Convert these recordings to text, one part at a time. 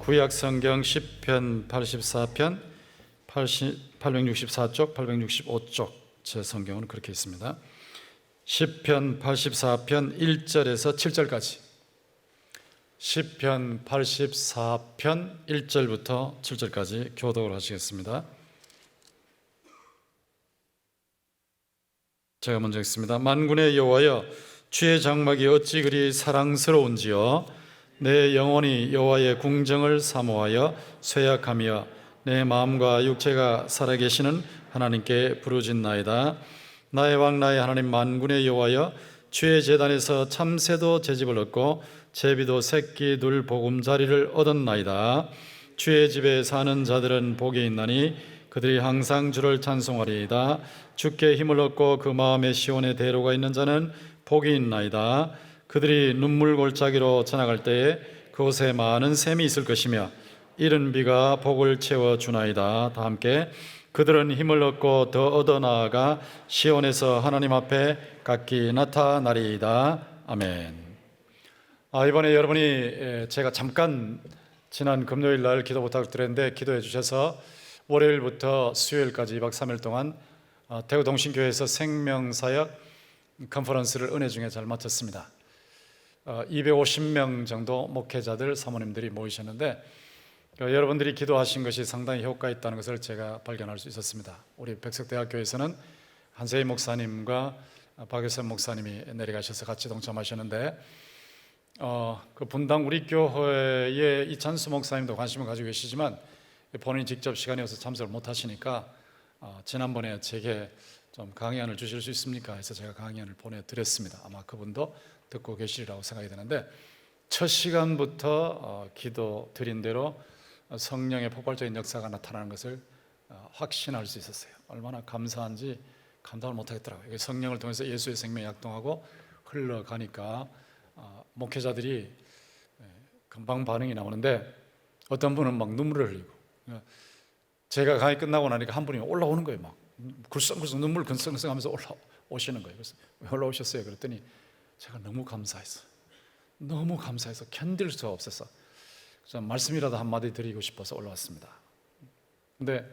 구약 성경 시편 84편 864쪽, 865쪽 제 성경은 그렇게 있습니다. 시편 84편 1절에서 7절까지, 시편 84편 1절부터 7절까지 교독을 하시겠습니다. 제가 먼저 읽습니다. 만군의 여호와여, 주의 장막이 어찌 그리 사랑스러운지요. 내 영혼이 여호와의 궁정을 사모하여 쇠약하며 내 마음과 육체가 살아계시는 하나님께 부르짖나이다. 나의 왕 나의 하나님 만군의 여호와여, 주의 제단에서 참새도 제집을 얻고 제비도 새끼 둘 보금자리를 얻었나이다. 주의 집에 사는 자들은 복이 있나니 그들이 항상 주를 찬송하리이다. 주께 힘을 얻고 그 마음의 시온에 대로가 있는 자는 복이 있나이다. 그들이 눈물 골짜기로 지나갈 때에 그곳에 많은 샘이 있을 것이며 이른 비가 복을 채워주나이다. 다 함께 그들은 힘을 얻고 더 얻어 나아가 시온에서 하나님 앞에 각기 나타나리이다. 아멘. 이번에 여러분이 제가 잠깐 지난 금요일 날 기도 부탁드렸는데 기도해 주셔서 월요일부터 수요일까지 2박 3일 동안 대구 동신교회에서 생명사역 컨퍼런스를 은혜 중에 잘 마쳤습니다. 250명 정도 목회자들, 사모님들이 모이셨는데 여러분들이 기도하신 것이 상당히 효과 있다는 것을 제가 발견할 수 있었습니다. 우리 백석대학교에서는 한세희 목사님과 박효선 목사님이 내려가셔서 같이 동참하셨는데 그 분당 우리 교회의 이찬수 목사님도 관심을 가지고 계시지만 본인이 직접 시간이 없어서 참석을 못 하시니까 지난번에 제게 좀 강의안을 주실 수 있습니까? 해서 제가 강의안을 보내드렸습니다. 아마 그분도 듣고 계시리라고 생각이 되는데 첫 시간부터 기도 드린 대로 성령의 폭발적인 역사가 나타나는 것을 확신할 수 있었어요. 얼마나 감사한지 감당을 못하겠더라고요. 성령을 통해서 예수의 생명이 약동하고 흘러가니까 목회자들이 금방 반응이 나오는데 어떤 분은 막 눈물을 흘리고, 제가 강의 끝나고 나니까 한 분이 올라오는 거예요. 막 굴썽굴썽 눈물 근성근성하면서 올라오시는 거예요. 그래서 왜 올라오셨어요? 그랬더니 제가 너무 감사해서 견딜 수 없어서 말씀이라도 한마디 드리고 싶어서 올라왔습니다. 근데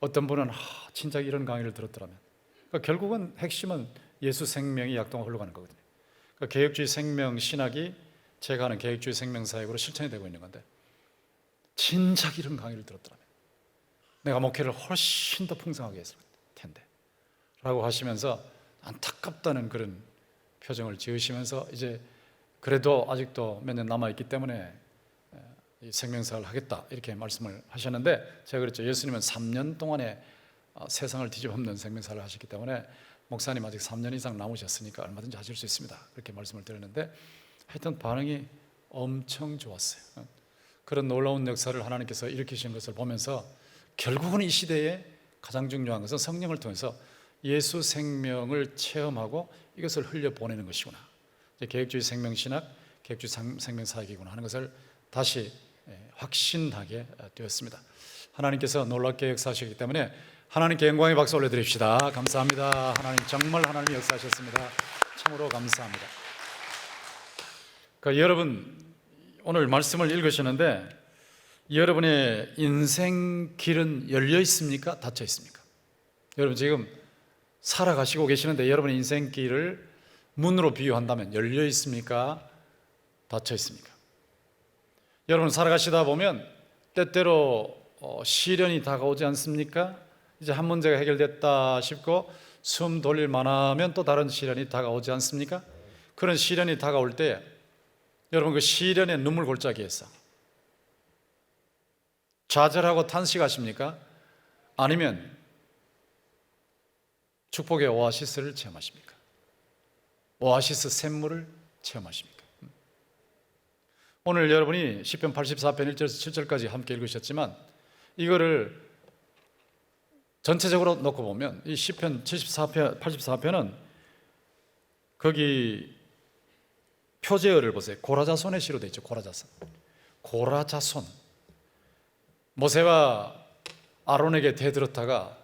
어떤 분은 진짜 이런 강의를 들었더라면, 그러니까 결국은 핵심은 예수 생명이 약동하고 흘러가는 거거든요. 그러니까 개혁주의 생명 신학이 제가 하는 개혁주의 생명 사역으로 실천이 되고 있는 건데, 진작 이런 강의를 들었더라면 내가 목회를 훨씬 더 풍성하게 했을 텐데 라고 하시면서 안타깝다는 그런 표정을 지으시면서 이제 그래도 아직도 몇 년 남아있기 때문에 이 생명사를 하겠다 이렇게 말씀을 하셨는데, 제가 그랬죠. 예수님은 3년 동안에 세상을 뒤집어엎는 생명사를 하셨기 때문에 목사님 아직 3년 이상 남으셨으니까 얼마든지 하실 수 있습니다 그렇게 말씀을 드렸는데, 하여튼 반응이 엄청 좋았어요. 그런 놀라운 역사를 하나님께서 일으키신 것을 보면서 결국은 이 시대에 가장 중요한 것은 성령을 통해서 예수 생명을 체험하고 이것을 흘려보내는 것이구나, 개혁주의 생명신학, 개혁주의 생명사역이구나 하는 것을 다시 확신하게 되었습니다. 하나님께서 놀랍게 역사하시기 때문에 하나님께 영광의 박수 올려드립시다. 감사합니다. 하나님, 정말 하나님이 역사하셨습니다. 참으로 감사합니다. 그러니까 여러분 오늘 말씀을 읽으시는데 여러분의 인생 길은 열려 있습니까? 닫혀 있습니까? 여러분 지금 살아가시고 계시는데 여러분의 인생 길을 문으로 비유한다면 열려 있습니까? 닫혀 있습니까? 여러분 살아가시다 보면 때때로 시련이 다가오지 않습니까? 이제 한 문제가 해결됐다 싶고 숨 돌릴 만하면 또 다른 시련이 다가오지 않습니까? 그런 시련이 다가올 때 여러분 그 시련의 눈물 골짜기에서 좌절하고 탄식하십니까? 아니면 축복의 오아시스를 체험하십니까? 오아시스 샘물을 체험하십니까? 오늘 여러분이 시편 84편 1절에서 7절까지 함께 읽으셨지만 이거를 전체적으로 놓고 보면 이 시편 84편은 거기 표제어를 보세요. 고라자손의 시로 되어 있죠. 고라자손. 모세가 아론에게 대들었다가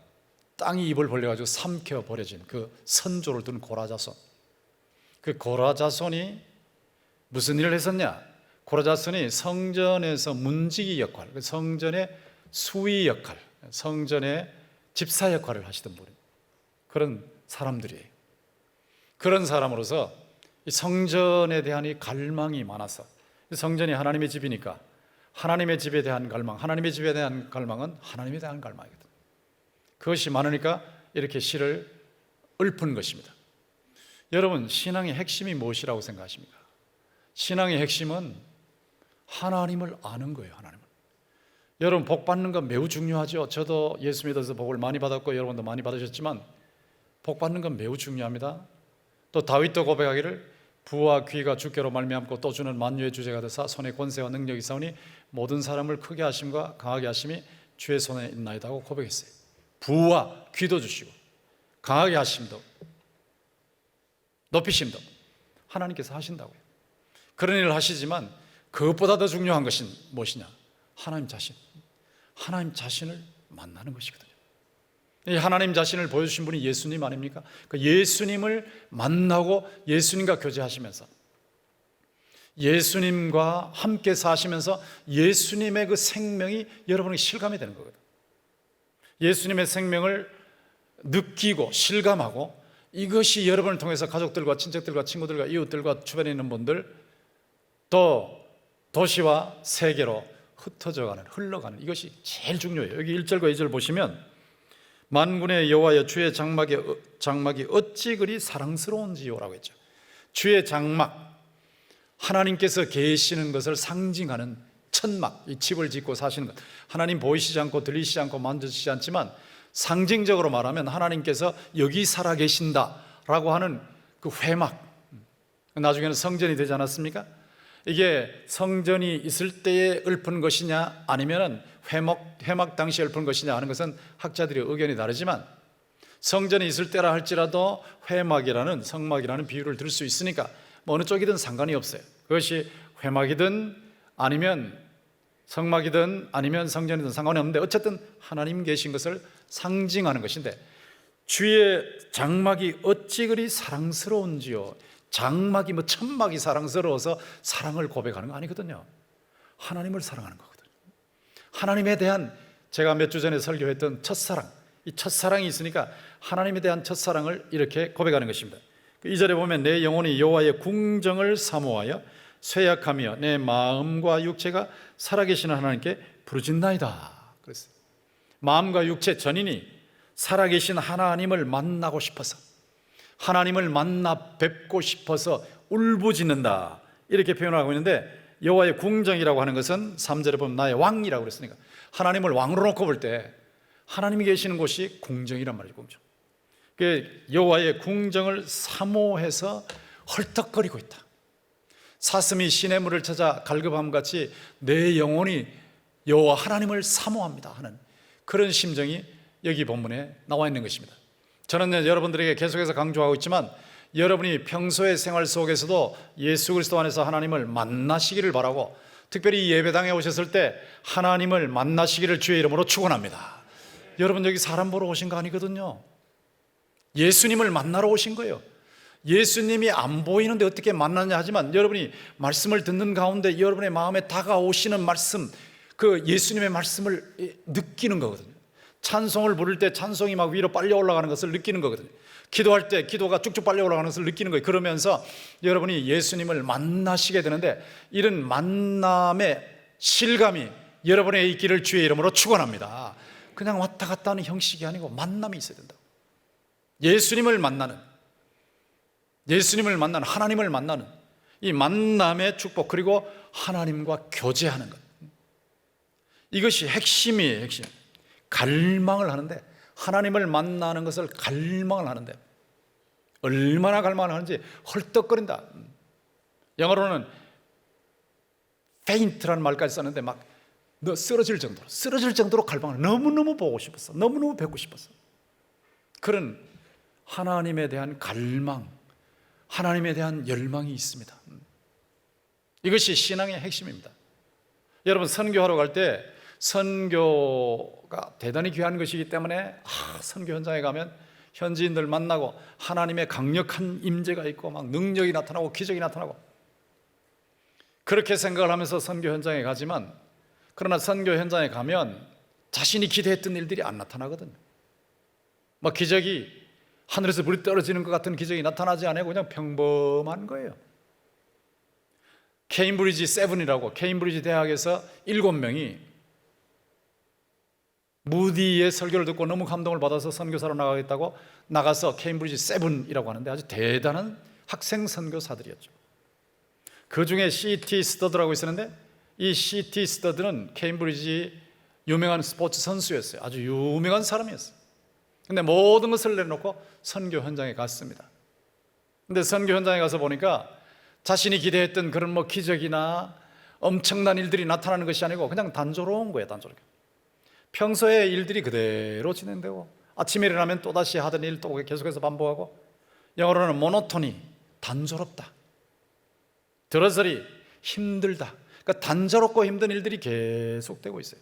땅이 입을 벌려가지고 삼켜버려진 그 선조를 둔 고라자손. 그 고라자손이 무슨 일을 했었냐? 고라자슨이 성전에서 문지기 역할, 성전의 수위 역할, 성전의 집사 역할을 하시던 분, 그런 사람들이에요. 그런 사람으로서 이 성전에 대한 이 갈망이 많아서, 성전이 하나님의 집이니까 하나님의 집에 대한 갈망, 하나님의 집에 대한 갈망은 하나님에 대한 갈망이거든. 그것이 많으니까 이렇게 시를 읊은 것입니다. 여러분, 신앙의 핵심이 무엇이라고 생각하십니까? 신앙의 핵심은 하나님을 아는 거예요. 하나님을. 여러분, 복 받는 건 매우 중요하죠. 저도 예수 믿어서 복을 많이 받았고 여러분도 많이 받으셨지만 복 받는 건 매우 중요합니다. 또 다윗도 고백하기를 부와 귀가 주께로 말미암고 또 주는 만유의 주제가 되사 손에 권세와 능력이 있사오니 모든 사람을 크게 하심과 강하게 하심이 주의 손에 있나이다 하고 고백했어요. 부와 귀도 주시고 강하게 하심도 높이심도 하나님께서 하신다고요. 그런 일을 하시지만 그것보다 더 중요한 것은 무엇이냐? 하나님 자신을 만나는 것이거든요. 이 하나님 자신을 보여주신 분이 예수님 아닙니까? 그 예수님을 만나고 예수님과 교제하시면서 예수님과 함께 사시면서 예수님의 그 생명이 여러분에게 실감이 되는 거거든요. 예수님의 생명을 느끼고 실감하고 이것이 여러분을 통해서 가족들과 친척들과 친구들과 이웃들과 주변에 있는 분들 또 도시와 세계로 흩어져가는, 흘러가는, 이것이 제일 중요해요. 여기 1절과 2절 보시면 만군의 여호와여 주의 장막이 어찌 그리 사랑스러운지요라고 했죠. 주의 장막, 하나님께서 계시는 것을 상징하는 천막, 이 집을 짓고 사시는 것, 하나님 보이시지 않고 들리시지 않고 만져지지 않지만 상징적으로 말하면 하나님께서 여기 살아계신다라고 하는 그 회막, 나중에는 성전이 되지 않았습니까? 이게 성전이 있을 때에 읊은 것이냐 아니면 회막 당시에 읊은 것이냐 하는 것은 학자들의 의견이 다르지만 성전이 있을 때라 할지라도 회막이라는, 성막이라는 비유를 들 수 있으니까 뭐 어느 쪽이든 상관이 없어요. 그것이 회막이든 아니면 성막이든 아니면 성전이든 상관이 없는데 어쨌든 하나님 계신 것을 상징하는 것인데, 주의 장막이 어찌 그리 사랑스러운지요. 장막이 뭐 천막이 사랑스러워서 사랑을 고백하는 거 아니거든요. 하나님을 사랑하는 거거든요. 하나님에 대한, 제가 몇 주 전에 설교했던 첫사랑, 이 첫사랑이 있으니까 하나님에 대한 첫사랑을 이렇게 고백하는 것입니다. 2절에 보면 내 영혼이 여호와의 궁정을 사모하여 쇠약하며 내 마음과 육체가 살아계시는 하나님께 부르짖나이다 그랬어요. 마음과 육체 전인이 살아계신 하나님을 만나고 싶어서, 하나님을 만나 뵙고 싶어서 울부짖는다 이렇게 표현하고 있는데, 여호와의 궁정이라고 하는 것은 3절에 보면 나의 왕이라고 그랬으니까 하나님을 왕으로 놓고 볼 때 하나님이 계시는 곳이 궁정이란 말이죠. 궁정. 여호와의 궁정을 사모해서 헐떡거리고 있다. 사슴이 시냇물을 찾아 갈급함같이 내 영혼이 여호와 하나님을 사모합니다 하는 그런 심정이 여기 본문에 나와 있는 것입니다. 저는 여러분들에게 계속해서 강조하고 있지만 여러분이 평소의 생활 속에서도 예수 그리스도 안에서 하나님을 만나시기를 바라고, 특별히 예배당에 오셨을 때 하나님을 만나시기를 주의 이름으로 축원합니다. 여러분, 여기 사람 보러 오신 거 아니거든요. 예수님을 만나러 오신 거예요. 예수님이 안 보이는데 어떻게 만나냐 하지만 여러분이 말씀을 듣는 가운데 여러분의 마음에 다가오시는 말씀, 그 예수님의 말씀을 느끼는 거거든요. 찬송을 부를 때 찬송이 막 위로 빨려 올라가는 것을 느끼는 거거든요. 기도할 때 기도가 쭉쭉 빨려 올라가는 것을 느끼는 거예요. 그러면서 여러분이 예수님을 만나시게 되는데, 이런 만남의 실감이 여러분의 있기를 주의 이름으로 축원합니다. 그냥 왔다 갔다 하는 형식이 아니고 만남이 있어야 된다. 예수님을 만나는, 하나님을 만나는 이 만남의 축복, 그리고 하나님과 교제하는 것, 이것이 핵심이에요. 핵심. 갈망을 하는데, 하나님을 만나는 것을 갈망을 하는데 얼마나 갈망을 하는지 헐떡거린다. 영어로는 faint라는 말까지 썼는데 막 쓰러질 정도로 갈망을, 너무너무 보고 싶었어, 너무너무 뵙고 싶었어. 그런 하나님에 대한 갈망, 하나님에 대한 열망이 있습니다. 이것이 신앙의 핵심입니다. 여러분, 선교하러 갈 때 선교가 대단히 귀한 것이기 때문에 선교 현장에 가면 현지인들 만나고 하나님의 강력한 임재가 있고 막 능력이 나타나고 기적이 나타나고, 그렇게 생각을 하면서 선교 현장에 가지만, 그러나 선교 현장에 가면 자신이 기대했던 일들이 안 나타나거든요. 막 기적이, 하늘에서 물이 떨어지는 것 같은 기적이 나타나지 않고 그냥 평범한 거예요. 케임브리지 세븐이라고, 케임브리지 대학에서 7명이 무디의 설교를 듣고 너무 감동을 받아서 선교사로 나가겠다고 나가서 케임브리지 세븐이라고 하는데 아주 대단한 학생 선교사들이었죠. 그 중에 C.T. 스터드라고 있었는데, 이 C.T. 스터드는 케임브리지 유명한 스포츠 선수였어요. 아주 유명한 사람이었어요. 근데 모든 것을 내려놓고 선교 현장에 갔습니다. 근데 선교 현장에 가서 보니까 자신이 기대했던 그런 뭐 기적이나 엄청난 일들이 나타나는 것이 아니고 그냥 단조로운 거예요. 단조롭게 평소에 일들이 그대로 진행되고, 아침에 일어나면 또다시 하던 일 또 계속해서 반복하고, 영어로는 모노토니, 단조롭다, 드러서리, 힘들다. 그러니까 단조롭고 힘든 일들이 계속되고 있어요.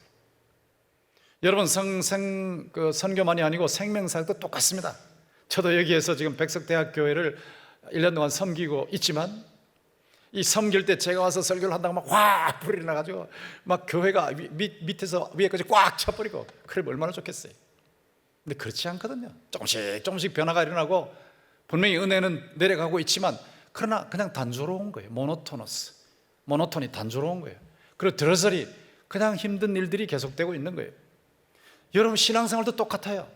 여러분, 선교만이 아니고 생명사역도 똑같습니다. 저도 여기에서 지금 백석대학교회를 1년 동안 섬기고 있지만, 이 섬길 때 제가 와서 설교를 한다고 막 확 불이 나가지고 막 교회가 밑에서 위에까지 꽉 차버리고, 그러면 얼마나 좋겠어요. 근데 그렇지 않거든요. 조금씩 변화가 일어나고 분명히 은혜는 내려가고 있지만, 그러나 그냥 단조로운 거예요. 모노톤이 단조로운 거예요. 그리고 드러서리, 그냥 힘든 일들이 계속되고 있는 거예요. 여러분, 신앙생활도 똑같아요.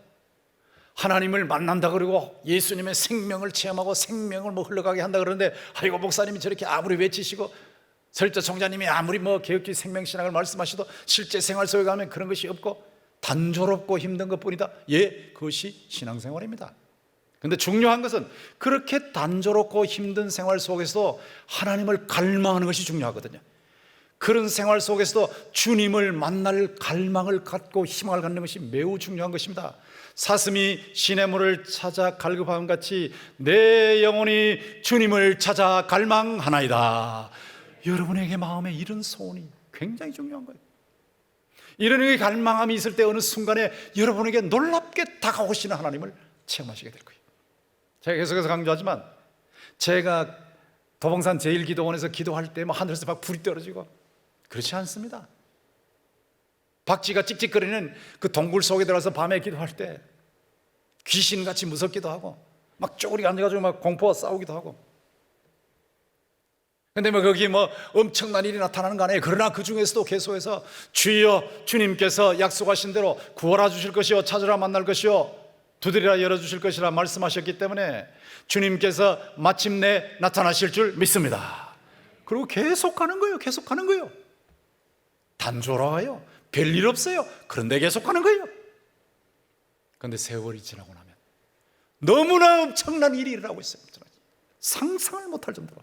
하나님을 만난다 그러고 예수님의 생명을 체험하고 생명을 뭐 흘러가게 한다 그러는데, 아이고 목사님이 저렇게 아무리 외치시고 설자 총장님이 아무리 뭐 개혁주의 생명신학을 말씀하셔도 실제 생활 속에 가면 그런 것이 없고 단조롭고 힘든 것뿐이다. 예, 그것이 신앙생활입니다. 그런데 중요한 것은 그렇게 단조롭고 힘든 생활 속에서도 하나님을 갈망하는 것이 중요하거든요. 그런 생활 속에서도 주님을 만날 갈망을 갖고 희망을 갖는 것이 매우 중요한 것입니다. 사슴이 시냇물을 찾아 갈급함 같이 내 영혼이 주님을 찾아 갈망하나이다. 여러분에게 마음에 이런 소원이 굉장히 중요한 거예요. 이런 갈망함이 있을 때 어느 순간에 여러분에게 놀랍게 다가오시는 하나님을 체험하시게 될 거예요. 제가 계속해서 강조하지만, 제가 도봉산 제1기도원에서 기도할 때 하늘에서 막 불이 떨어지고 그렇지 않습니다. 박쥐가 찍찍거리는 그 동굴 속에 들어가서 밤에 기도할 때 귀신같이 무섭기도 하고 막 쪼그리고 앉아가지고 막 공포와 싸우기도 하고, 근데 뭐 거기 뭐 엄청난 일이 나타나는 거 아니에요. 그러나 그 중에서도 계속해서 주여, 주님께서 약속하신 대로 구하라 주실 것이요, 찾으라 만날 것이요, 두드리라 열어주실 것이라 말씀하셨기 때문에 주님께서 마침내 나타나실 줄 믿습니다. 그리고 계속 가는 거예요. 계속 가는 거예요. 단조로워요. 별일 없어요. 그런데 계속 가는 거예요. 그런데 세월이 지나고 나면 너무나 엄청난 일이 일어나고 있어요. 상상을 못할 정도로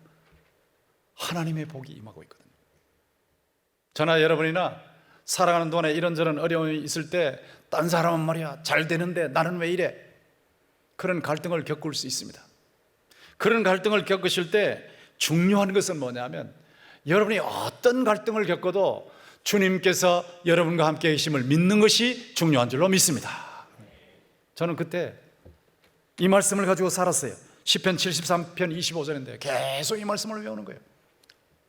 하나님의 복이 임하고 있거든요. 저나 여러분이나 살아가는 동안에 이런저런 어려움이 있을 때, 딴 사람은 말이야 잘 되는데 나는 왜 이래? 그런 갈등을 겪을 수 있습니다. 그런 갈등을 겪으실 때 중요한 것은 뭐냐면, 여러분이 어떤 갈등을 겪어도 주님께서 여러분과 함께 계심을 믿는 것이 중요한 줄로 믿습니다. 저는 그때 이 말씀을 가지고 살았어요. 시편 73편 25절인데 계속 이 말씀을 외우는 거예요.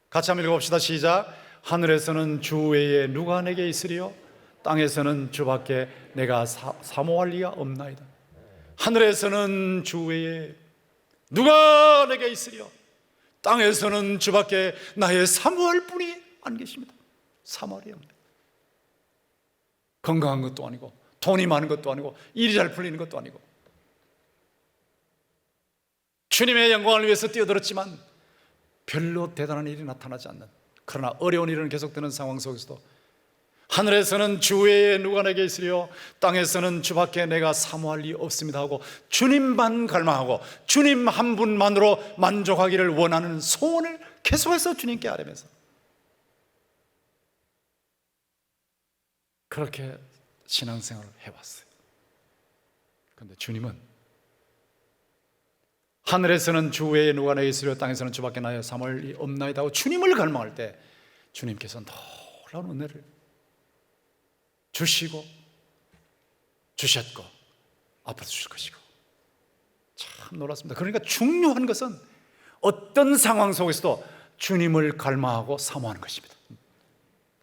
같이 한번 읽어봅시다. 시작. 하늘에서는 주 외에 누가 내게 있으리요? 땅에서는 주밖에 내가 사모할 리가 없나이다. 하늘에서는 주 외에 누가 내게 있으리요? 땅에서는 주밖에 나의 사모할 분이 안 계십니다. 사모할이 없네. 건강한 것도 아니고 돈이 많은 것도 아니고 일이 잘 풀리는 것도 아니고, 주님의 영광을 위해서 뛰어들었지만 별로 대단한 일이 나타나지 않는, 그러나 어려운 일은 계속되는 상황 속에서도 하늘에서는 주 외에 누가 내게 있으리요? 땅에서는 주밖에 내가 사모할 리 없습니다 하고 주님만 갈망하고 주님 한 분만으로 만족하기를 원하는 소원을 계속해서 주님께 아뢰면서 그렇게 신앙생활을 해왔어요. 그런데 주님은 하늘에서는 주 외에 누가 내게 있으리요? 땅에서는 주밖에 나의 사모할 리 없나이다 하고 주님을 갈망할 때 주님께서 놀라운 은혜를 주시고 주셨고 앞으로 주실 것이고, 참 놀랐습니다. 그러니까 중요한 것은 어떤 상황 속에서도 주님을 갈망하고 사모하는 것입니다.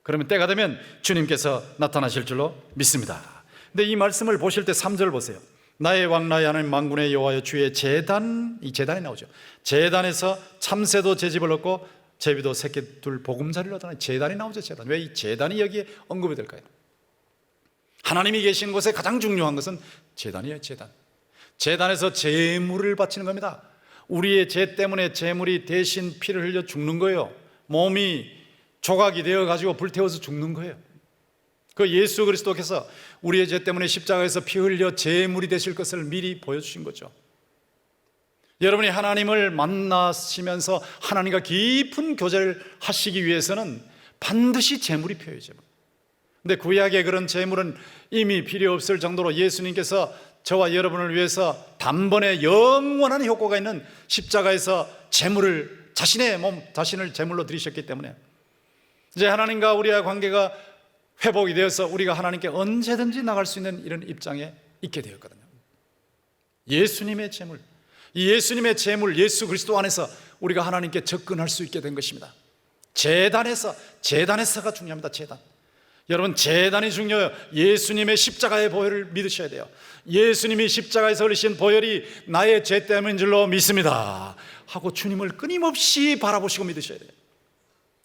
그러면 때가 되면 주님께서 나타나실 줄로 믿습니다. 근데 이 말씀을 보실 때 3절 보세요. 나의 왕 나의 하나님 만군의 여호와여 주의 제단, 이 제단이 나오죠. 제단에서 참새도 제집을 얻고 제비도 새끼 둘 보금자리를 얻으나, 제단이 나오죠. 제단. 왜 이 제단이 여기에 언급이 될까요? 하나님이 계신 곳에 가장 중요한 것은 제단이에요. 제단. 제단에서 제물을 바치는 겁니다. 우리의 죄 때문에 제물이 대신 피를 흘려 죽는 거예요. 몸이 조각이 되어 가지고 불태워서 죽는 거예요. 그 예수 그리스도께서 우리의 죄 때문에 십자가에서 피 흘려 제물이 되실 것을 미리 보여주신 거죠. 여러분이 하나님을 만나시면서 하나님과 깊은 교제를 하시기 위해서는 반드시 제물이 필요해요. 근데 구약의 그런 제물은 이미 필요 없을 정도로 예수님께서 저와 여러분을 위해서 단번에 영원한 효과가 있는 십자가에서 제물을, 자신의 몸, 자신을 제물로 드리셨기 때문에 이제 하나님과 우리의 관계가 회복이 되어서 우리가 하나님께 언제든지 나갈 수 있는 이런 입장에 있게 되었거든요. 예수님의 제물, 이 예수님의 제물, 예수 그리스도 안에서 우리가 하나님께 접근할 수 있게 된 것입니다. 제단에서가 중요합니다. 제단. 여러분, 제단이 중요해요. 예수님의 십자가의 보혈을 믿으셔야 돼요. 예수님이 십자가에서 흘리신 보혈이 나의 죄 때문인 줄로 믿습니다 하고 주님을 끊임없이 바라보시고 믿으셔야 돼요.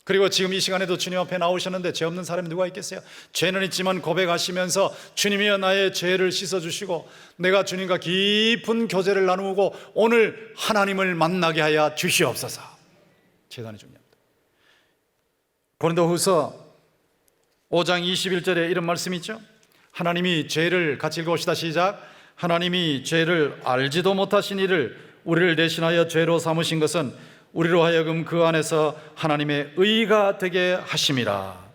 그리고 지금 이 시간에도 주님 앞에 나오셨는데 죄 없는 사람이 누가 있겠어요? 죄는 있지만 고백하시면서 주님이여 나의 죄를 씻어주시고 내가 주님과 깊은 교제를 나누고 오늘 하나님을 만나게 하여 주시옵소서. 제단이 중요합니다. 고린도후서 5장 21절에 이런 말씀이 있죠. 하나님이 죄를, 같이 읽어봅시다. 시작. 하나님이 죄를 알지도 못하신 이를 우리를 대신하여 죄로 삼으신 것은 우리로 하여금 그 안에서 하나님의 의가 되게 하심이라.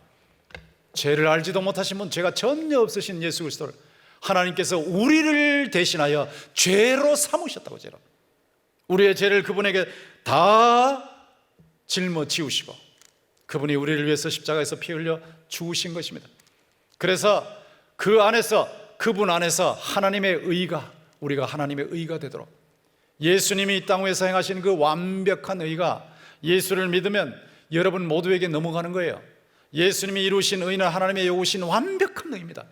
죄를 알지도 못하신 분, 죄가 전혀 없으신 예수 그리스도를 하나님께서 우리를 대신하여 죄로 삼으셨다고. 죄로 우리의 죄를 그분에게 다 짊어지우시고 그분이 우리를 위해서 십자가에서 피 흘려 죽으신 것입니다. 그래서 그 안에서, 그분 안에서 하나님의 의가, 우리가 하나님의 의가 되도록 예수님이 이 땅 위에서 행하신 그 완벽한 의가 예수를 믿으면 여러분 모두에게 넘어가는 거예요. 예수님이 이루신 의는 하나님의 요구신 완벽한 의입니다.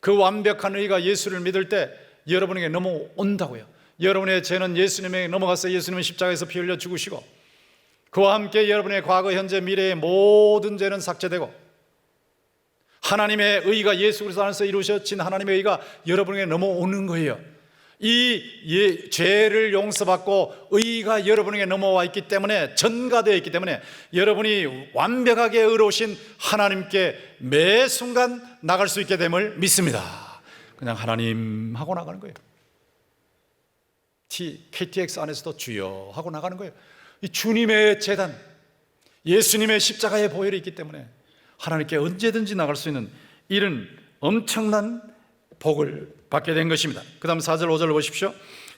그 완벽한 의가 예수를 믿을 때 여러분에게 넘어온다고요. 여러분의 죄는 예수님에게 넘어가서 예수님은 십자가에서 피 흘려 죽으시고 그와 함께 여러분의 과거, 현재, 미래의 모든 죄는 삭제되고 하나님의 의가, 예수 그리스도 안에서 이루어진 하나님의 의가 여러분에게 넘어오는 거예요. 이 죄를 용서받고 의가 여러분에게 넘어와 있기 때문에, 전가되어 있기 때문에 여러분이 완벽하게 의로우신 하나님께 매 순간 나갈 수 있게 됨을 믿습니다. 그냥 하나님 하고 나가는 거예요. KTX 안에서도 주여 하고 나가는 거예요. 이 주님의 제단, 예수님의 십자가의 보혈이 있기 때문에 하나님께 언제든지 나갈 수 있는 이런 엄청난 복을 받게 된 것입니다. 그 다음 4절 5절 보십시오.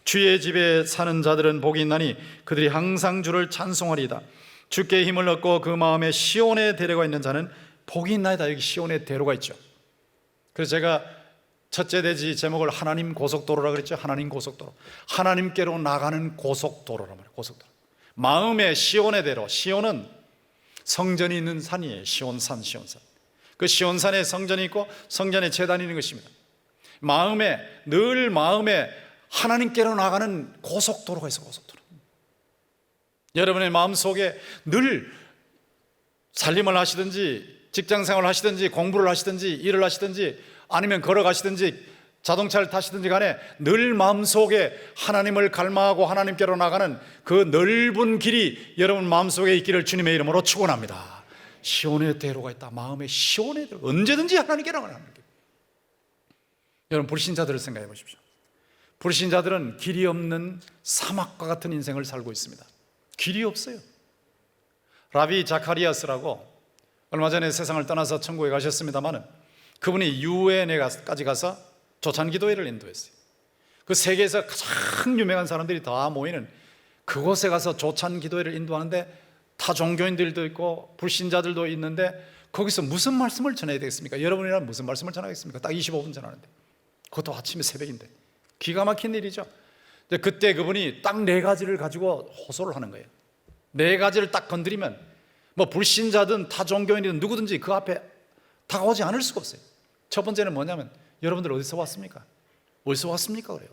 주의 집에 사는 자들은 복이 있나니 그들이 항상 주를 찬송하리이다. 주께 힘을 얻고 그 마음에 시온의 대로가 있는 자는 복이 있나이다. 여기 시온의 대로가 있죠. 그래서 제가 첫째 대지 제목을 하나님 고속도로라 그랬죠. 하나님 고속도로, 하나님께로 나가는 고속도로란 말이에요. 고속도로. 마음의 시온의 대로, 시온은 성전이 있는 산이에요. 시온산, 시온산. 그 시온산에 성전이 있고 성전에 제단이 있는 것입니다. 늘 마음에 하나님께로 나가는 고속도로가 있어. 고속도로. 여러분의 마음속에 늘 살림을 하시든지 직장생활을 하시든지 공부를 하시든지 일을 하시든지 아니면 걸어가시든지 자동차를 타시든지 간에 늘 마음속에 하나님을 갈망하고 하나님께로 나가는 그 넓은 길이 여러분 마음속에 있기를 주님의 이름으로 축원합니다. 시온의 대로가 있다. 마음에 시온의 대로, 언제든지 하나님께로 나가는 길. 여러분, 불신자들을 생각해 보십시오. 불신자들은 길이 없는 사막과 같은 인생을 살고 있습니다. 길이 없어요. 라비 자카리아스라고 얼마 전에 세상을 떠나서 천국에 가셨습니다마는 그분이 유엔에까지 가서 조찬기도회를 인도했어요. 그 세계에서 가장 유명한 사람들이 다 모이는 그곳에 가서 조찬기도회를 인도하는데 타 종교인들도 있고 불신자들도 있는데 거기서 무슨 말씀을 전해야 되겠습니까? 여러분이라면 무슨 말씀을 전하겠습니까? 딱 25분 전하는데, 그것도 아침에 새벽인데 기가 막힌 일이죠. 그때 그분이 딱 4가지를 가지고 호소를 하는 거예요. 네 가지를 딱 건드리면 뭐 불신자든 타종교인이든 누구든지 그 앞에 다가오지 않을 수가 없어요. 첫 번째는 뭐냐면 여러분들 어디서 왔습니까? 어디서 왔습니까? 그래요.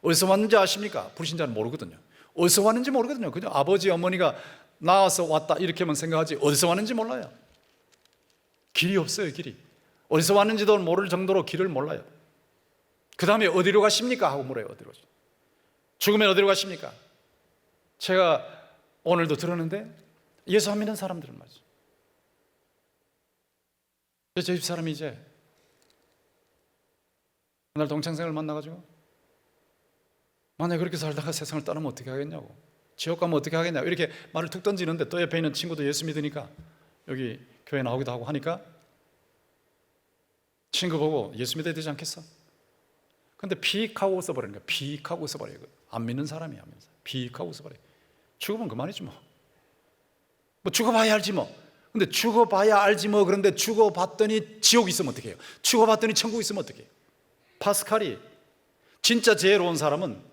어디서 왔는지 아십니까? 불신자는 모르거든요. 어디서 왔는지 모르거든요. 그냥 아버지 어머니가 나와서 왔다 이렇게만 생각하지 어디서 왔는지 몰라요. 길이 없어요. 길이. 어디서 왔는지도 모를 정도로 길을 몰라요. 그 다음에 어디로 가십니까? 하고 물어요. 어디로? 죽으면 어디로 가십니까? 제가 오늘도 들었는데 예수 안 믿는 사람들은 말이죠. 제 집사람이 이제 그날 동창생을 만나가지고 만약에 그렇게 살다가 세상을 떠나면 어떻게 하겠냐고, 지옥 가면 어떻게 하겠냐고 이렇게 말을 툭 던지는데 또 옆에 있는 친구도 예수 믿으니까 여기 교회 나오기도 하고 하니까 친구 보고 예수 믿어야 되지 않겠어? 근데 피익 하고 웃어버리는 거야. 피익 하고 웃어버려요. 안 믿는 사람이야. 피익 하고 웃어버려요. 죽으면 그만이지 뭐 죽어봐야 알지 뭐. 근데 죽어봐야 알지 뭐. 그런데 죽어봤더니 지옥 있으면 어떡해요? 죽어봤더니 천국 있으면 어떡해요? 파스칼이 진짜 지혜로운 사람은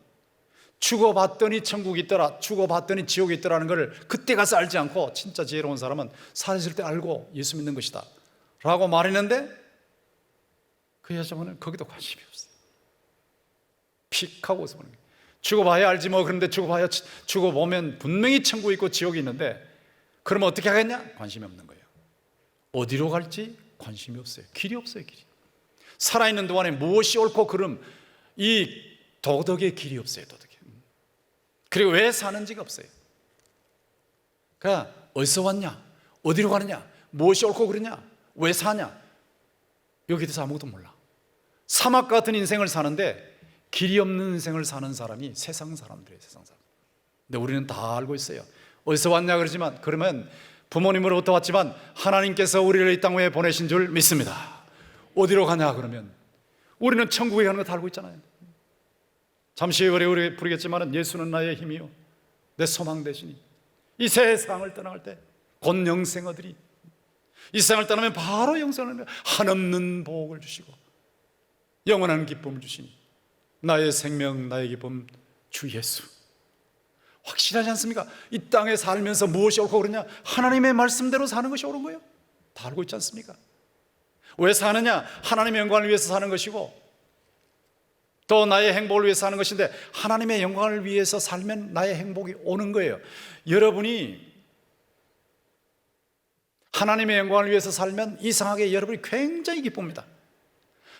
죽어봤더니 천국이 있더라, 죽어봤더니 지옥이 있더라는 걸 그때 가서 알지 않고, 진짜 지혜로운 사람은 살아있을 때 알고 예수 믿는 것이다 라고 말했는데 그 여자분은 거기도 관심이 없어요. 픽하고 웃어보는 거예요. 죽어봐야 알지 뭐. 그런데 죽어보면 분명히 천국이 있고 지옥이 있는데 그러면 어떻게 하겠냐? 관심이 없는 거예요. 어디로 갈지 관심이 없어요. 길이 없어요. 길이. 살아있는 동안에 무엇이 옳고 그름, 이 도덕의 길이 없어요. 도덕의. 그리고 왜 사는지가 없어요. 그러니까 어디서 왔냐, 어디로 가느냐, 무엇이 옳고 그러냐, 왜 사냐, 여기에 대해서 아무것도 몰라. 사막 같은 인생을 사는데 길이 없는 인생을 사는 사람이 세상 사람들이에요. 세상 사람. 근데 우리는 다 알고 있어요. 어디서 왔냐 그러면 부모님으로부터 왔지만 하나님께서 우리를 이 땅에 보내신 줄 믿습니다. 어디로 가냐 그러면 우리는 천국에 가는 거 다 알고 있잖아요. 잠시 후에 우리 부르겠지만 예수는 나의 힘이요 내 소망 되시니, 이 세상을 떠나갈 때 곧 영생어들이 이 세상을 떠나면 바로 영생을 한없는 복을 주시고 영원한 기쁨을 주시니 나의 생명 나의 기쁨 주 예수. 확실하지 않습니까? 이 땅에 살면서 무엇이 옳고 그러냐, 하나님의 말씀대로 사는 것이 옳은 거예요. 다 알고 있지 않습니까? 왜 사느냐? 하나님의 영광을 위해서 사는 것이고 또 나의 행복을 위해서 사는 것인데, 하나님의 영광을 위해서 살면 나의 행복이 오는 거예요. 여러분이 하나님의 영광을 위해서 살면 이상하게 여러분이 굉장히 기쁩니다.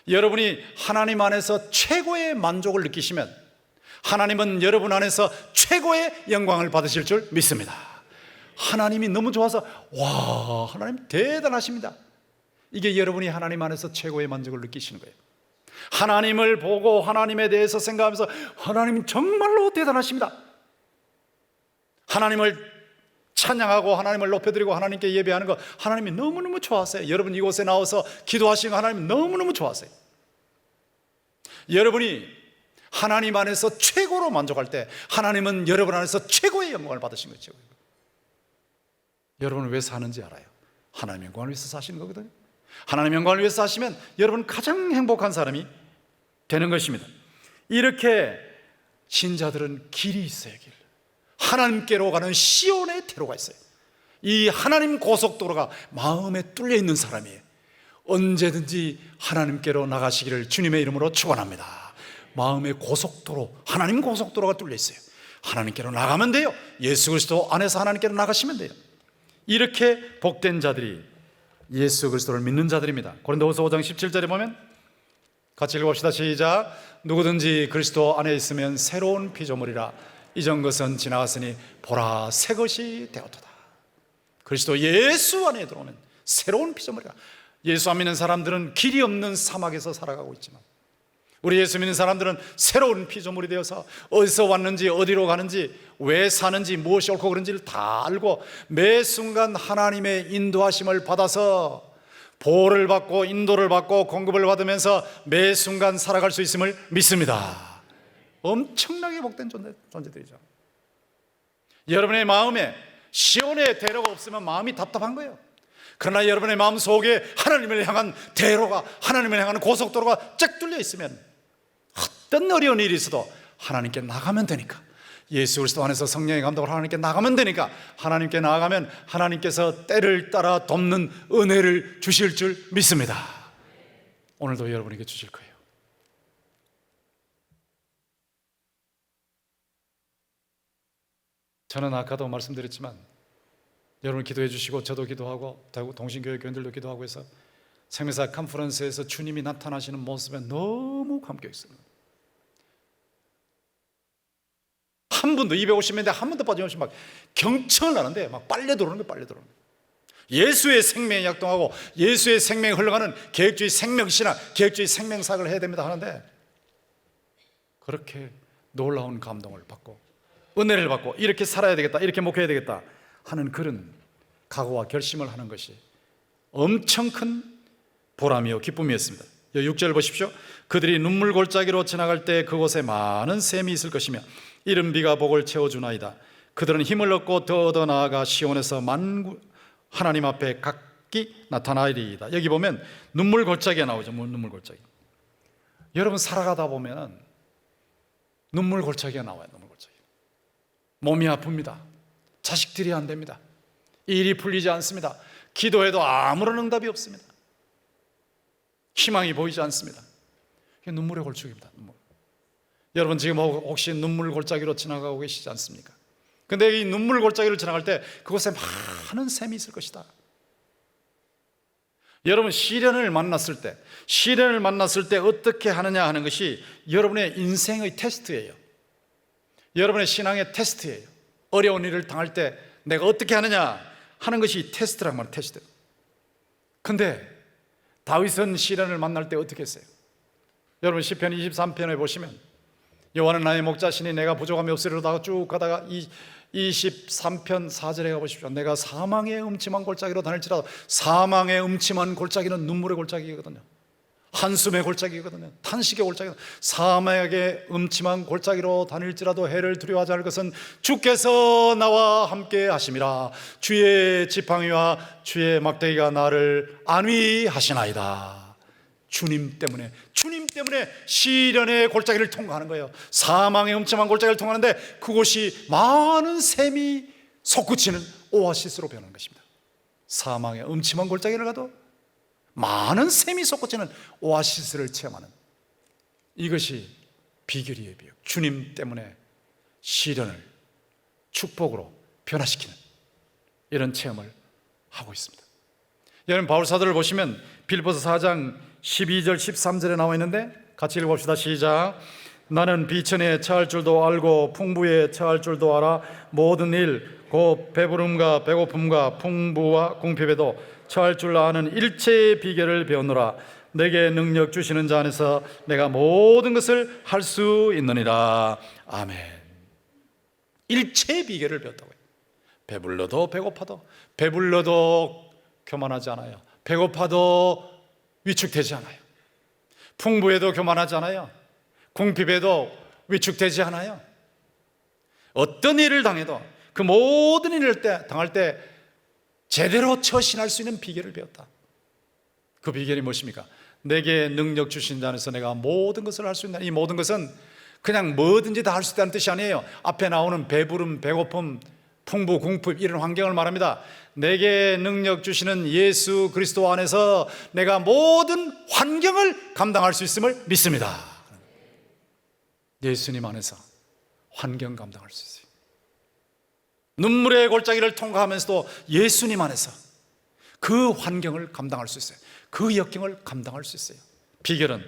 여러분이 하나님 안에서 최고의 만족을 느끼시면 하나님은 여러분 안에서 최고의 영광을 받으실 줄 믿습니다. 하나님이 너무 좋아서 와, 하나님 대단하십니다. 이게 여러분이 하나님 안에서 최고의 만족을 느끼시는 거예요. 하나님을 보고 하나님에 대해서 생각하면서 하나님 정말로 대단하십니다. 하나님을 찬양하고 하나님을 높여드리고 하나님께 예배하는 거 하나님이 너무너무 좋아하세요. 여러분 이곳에 나와서 기도하시는 거 하나님 너무너무 좋아하세요. 여러분이 하나님 안에서 최고로 만족할 때 하나님은 여러분 안에서 최고의 영광을 받으신 거죠. 여러분은 왜 사는지 알아요? 하나님의 영광을 위해서 사시는 거거든요. 하나님의 영광을 위해서 사시면 여러분 가장 행복한 사람이 되는 것입니다. 이렇게 신자들은 길이 있어요. 길. 하나님께로 가는 시온의 대로가 있어요. 이 하나님 고속도로가 마음에 뚫려 있는 사람이에요. 언제든지 하나님께로 나가시기를 주님의 이름으로 축원합니다. 마음의 고속도로, 하나님 고속도로가 뚫려 있어요. 하나님께로 나가면 돼요. 예수 그리스도 안에서 하나님께로 나가시면 돼요. 이렇게 복된 자들이 예수 그리스도를 믿는 자들입니다. 고린도후서 5장 17절에 보면 같이 읽어봅시다. 시작. 누구든지 그리스도 안에 있으면 새로운 피조물이라, 이전 것은 지나갔으니 보라 새 것이 되었도다. 그리스도 예수 안에 들어오면 새로운 피조물이라. 예수 안 믿는 사람들은 길이 없는 사막에서 살아가고 있지만 우리 예수 믿는 사람들은 새로운 피조물이 되어서 어디서 왔는지 어디로 가는지 왜 사는지 무엇이 옳고 그런지를 다 알고 매 순간 하나님의 인도하심을 받아서 보호를 받고 인도를 받고 공급을 받으면서 매 순간 살아갈 수 있음을 믿습니다. 엄청나게 복된 존재들이죠. 여러분의 마음에 시온의 대로가 없으면 마음이 답답한 거예요. 그러나 여러분의 마음 속에 하나님을 향한 대로가, 하나님을 향한 고속도로가 쫙 뚫려 있으면 어떤 어려운 일이 있어도 하나님께 나가면 되니까 예수 그리스도 안에서 성령의 감동을 하나님께 나가면 되니까, 하나님께 나아가면 하나님께서 때를 따라 돕는 은혜를 주실 줄 믿습니다. 오늘도 여러분에게 주실 거예요. 저는 아까도 말씀드렸지만 여러분 기도해 주시고 저도 기도하고 동신교회 교인들도 기도하고 해서 생명사 컨퍼런스에서 주님이 나타나시는 모습에 너무 감격했습니다. 한 분도 250명인데 한 번도 빠짐없이 막 경청을 하는데 막 빨려 들어오는 거예요. 빨려 들어오는 거예요. 예수의 생명이 약동하고 예수의 생명이 흘러가는 계획주의 생명신학, 계획주의 생명사학을 해야 됩니다 하는데, 그렇게 놀라운 감동을 받고 은혜를 받고 이렇게 살아야 되겠다, 이렇게 목회해야 되겠다 하는 그런 각오와 결심을 하는 것이 엄청 큰 보람이요 기쁨이었습니다. 6절 보십시오. 그들이 눈물 골짜기로 지나갈 때 그곳에 많은 샘이 있을 것이며 이른 비가 복을 채워주나이다. 그들은 힘을 얻고 더 얻어 나아가 시온에서 하나님 앞에 각기 나타나리이다. 여기 보면 눈물 골짜기가 나오죠. 눈물 골짜기. 여러분 살아가다 보면 눈물 골짜기가 나와요. 눈물 골짜기. 몸이 아픕니다. 자식들이 안 됩니다. 일이 풀리지 않습니다. 기도해도 아무런 응답이 없습니다. 희망이 보이지 않습니다. 이게 눈물의 골짜기입니다. 눈물. 여러분 지금 혹시 눈물 골짜기로 지나가고 계시지 않습니까? 근데 이 눈물 골짜기를 지나갈 때 그곳에 많은 샘이 있을 것이다. 여러분 시련을 만났을 때 어떻게 하느냐 하는 것이 여러분의 인생의 테스트예요. 여러분의 신앙의 테스트예요. 어려운 일을 당할 때 내가 어떻게 하느냐 하는 것이 테스트란 말이에요. 테스트. 근데 다윗은 시련을 만날 때 어떻게 했어요? 여러분 시편 23편에 보시면 여호와는 나의 목자시니 내가 부족함이 없으리로다가 쭉 가다가 23편 4절에 가보십시오. 내가 사망의 음침한 골짜기로 다닐지라도, 사망의 음침한 골짜기는 눈물의 골짜기거든요. 한숨의 골짜기거든요. 탄식의 골짜기거든요. 사망의 음침한 골짜기로 다닐지라도 해를 두려워하지 않을 것은 주께서 나와 함께 하심이라. 주의 지팡이와 주의 막대기가 나를 안위하시나이다. 주님 때문에 시련의 골짜기를 통과하는 거예요. 사망의 음침한 골짜기를 통과하는데 그곳이 많은 샘이 솟구치는 오아시스로 변하는 것입니다. 사망의 음침한 골짜기를 가도 많은 샘이 솟구치는 오아시스를 체험하는, 이것이 비결이에요. 비결. 주님 때문에 시련을 축복으로 변화시키는 이런 체험을 하고 있습니다. 여러분 바울 사도를 보시면 빌립보서 4장 12절 13절에 나와 있는데 같이 읽어봅시다. 시작. 나는 비천에 처할 줄도 알고 풍부에 처할 줄도 알아 모든 일 곧 배부름과 배고픔과 풍부와 궁핍에도 처할 줄 아는 일체의 비결을 배우노라. 내게 능력 주시는 자 안에서 내가 모든 것을 할 수 있느니라. 아멘. 일체의 비결을 배웠다고요. 배불러도 배고파도, 배불러도 교만하지 않아요. 배고파도 위축되지 않아요. 풍부에도 교만하지 않아요. 궁핍에도 위축되지 않아요. 어떤 일을 당해도 그 모든 일을 당할 때 제대로 처신할 수 있는 비결을 배웠다. 그 비결이 무엇입니까? 내게 능력 주신 자 안에서 내가 모든 것을 할 수 있다. 이 모든 것은 그냥 뭐든지 다 할 수 있다는 뜻이 아니에요. 앞에 나오는 배부름, 배고픔, 풍부, 궁핍 이런 환경을 말합니다. 내게 능력 주시는 예수 그리스도 안에서 내가 모든 환경을 감당할 수 있음을 믿습니다. 예수님 안에서 환경 감당할 수 있어요. 눈물의 골짜기를 통과하면서도 예수님 안에서 그 환경을 감당할 수 있어요. 그 역경을 감당할 수 있어요. 비결은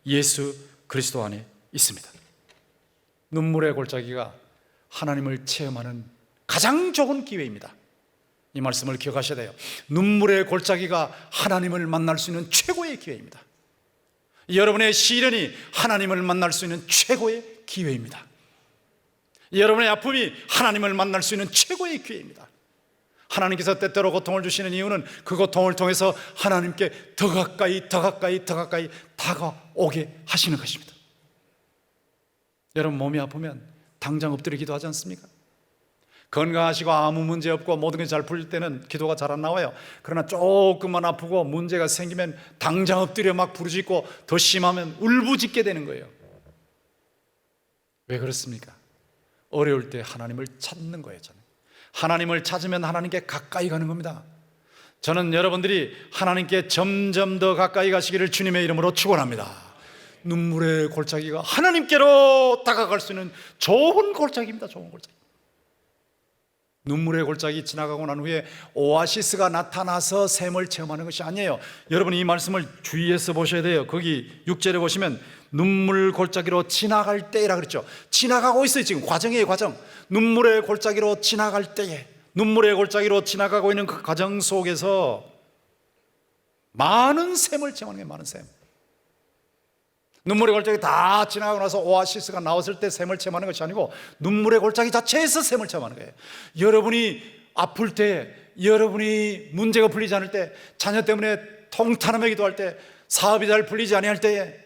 예수 그리스도 안에 있습니다. 눈물의 골짜기가 하나님을 체험하는 가장 좋은 기회입니다. 이 말씀을 기억하셔야 돼요. 눈물의 골짜기가 하나님을 만날 수 있는 최고의 기회입니다. 여러분의 시련이 하나님을 만날 수 있는 최고의 기회입니다. 여러분의 아픔이 하나님을 만날 수 있는 최고의 기회입니다. 하나님께서 때때로 고통을 주시는 이유는 그 고통을 통해서 하나님께 더 가까이 다가오게 하시는 것입니다. 여러분 몸이 아프면 당장 엎드려 기도하지 않습니까? 건강하시고 아무 문제 없고 모든 게 잘 풀릴 때는 기도가 잘 안 나와요. 그러나 조금만 아프고 문제가 생기면 당장 엎드려 막 부르짖고 더 심하면 울부짖게 되는 거예요. 왜 그렇습니까? 어려울 때 하나님을 찾는 거예요. 저는 하나님을 찾으면 하나님께 가까이 가는 겁니다. 저는 여러분들이 하나님께 점점 더 가까이 가시기를 주님의 이름으로 축원합니다. 눈물의 골짜기가 하나님께로 다가갈 수 있는 좋은 골짜기입니다. 좋은 골짜기. 눈물의 골짜기 지나가고 난 후에 오아시스가 나타나서 샘을 체험하는 것이 아니에요. 여러분 이 말씀을 주의해서 보셔야 돼요. 거기 6절에 보시면 눈물 골짜기로 지나갈 때라 그랬죠. 지나가고 있어요. 지금 과정이에요. 과정. 눈물의 골짜기로 지나갈 때에, 눈물의 골짜기로 지나가고 있는 그 과정 속에서 많은 샘을 체험하는 게 많은 샘. 눈물의 골짜기 다 지나가고 나서 오아시스가 나왔을 때 샘을 체험하는 것이 아니고 눈물의 골짜기 자체에서 샘을 체험하는 거예요. 여러분이 아플 때, 여러분이 문제가 풀리지 않을 때, 자녀 때문에 통탄하며 기도할 때, 사업이 잘 풀리지 아니할 때에,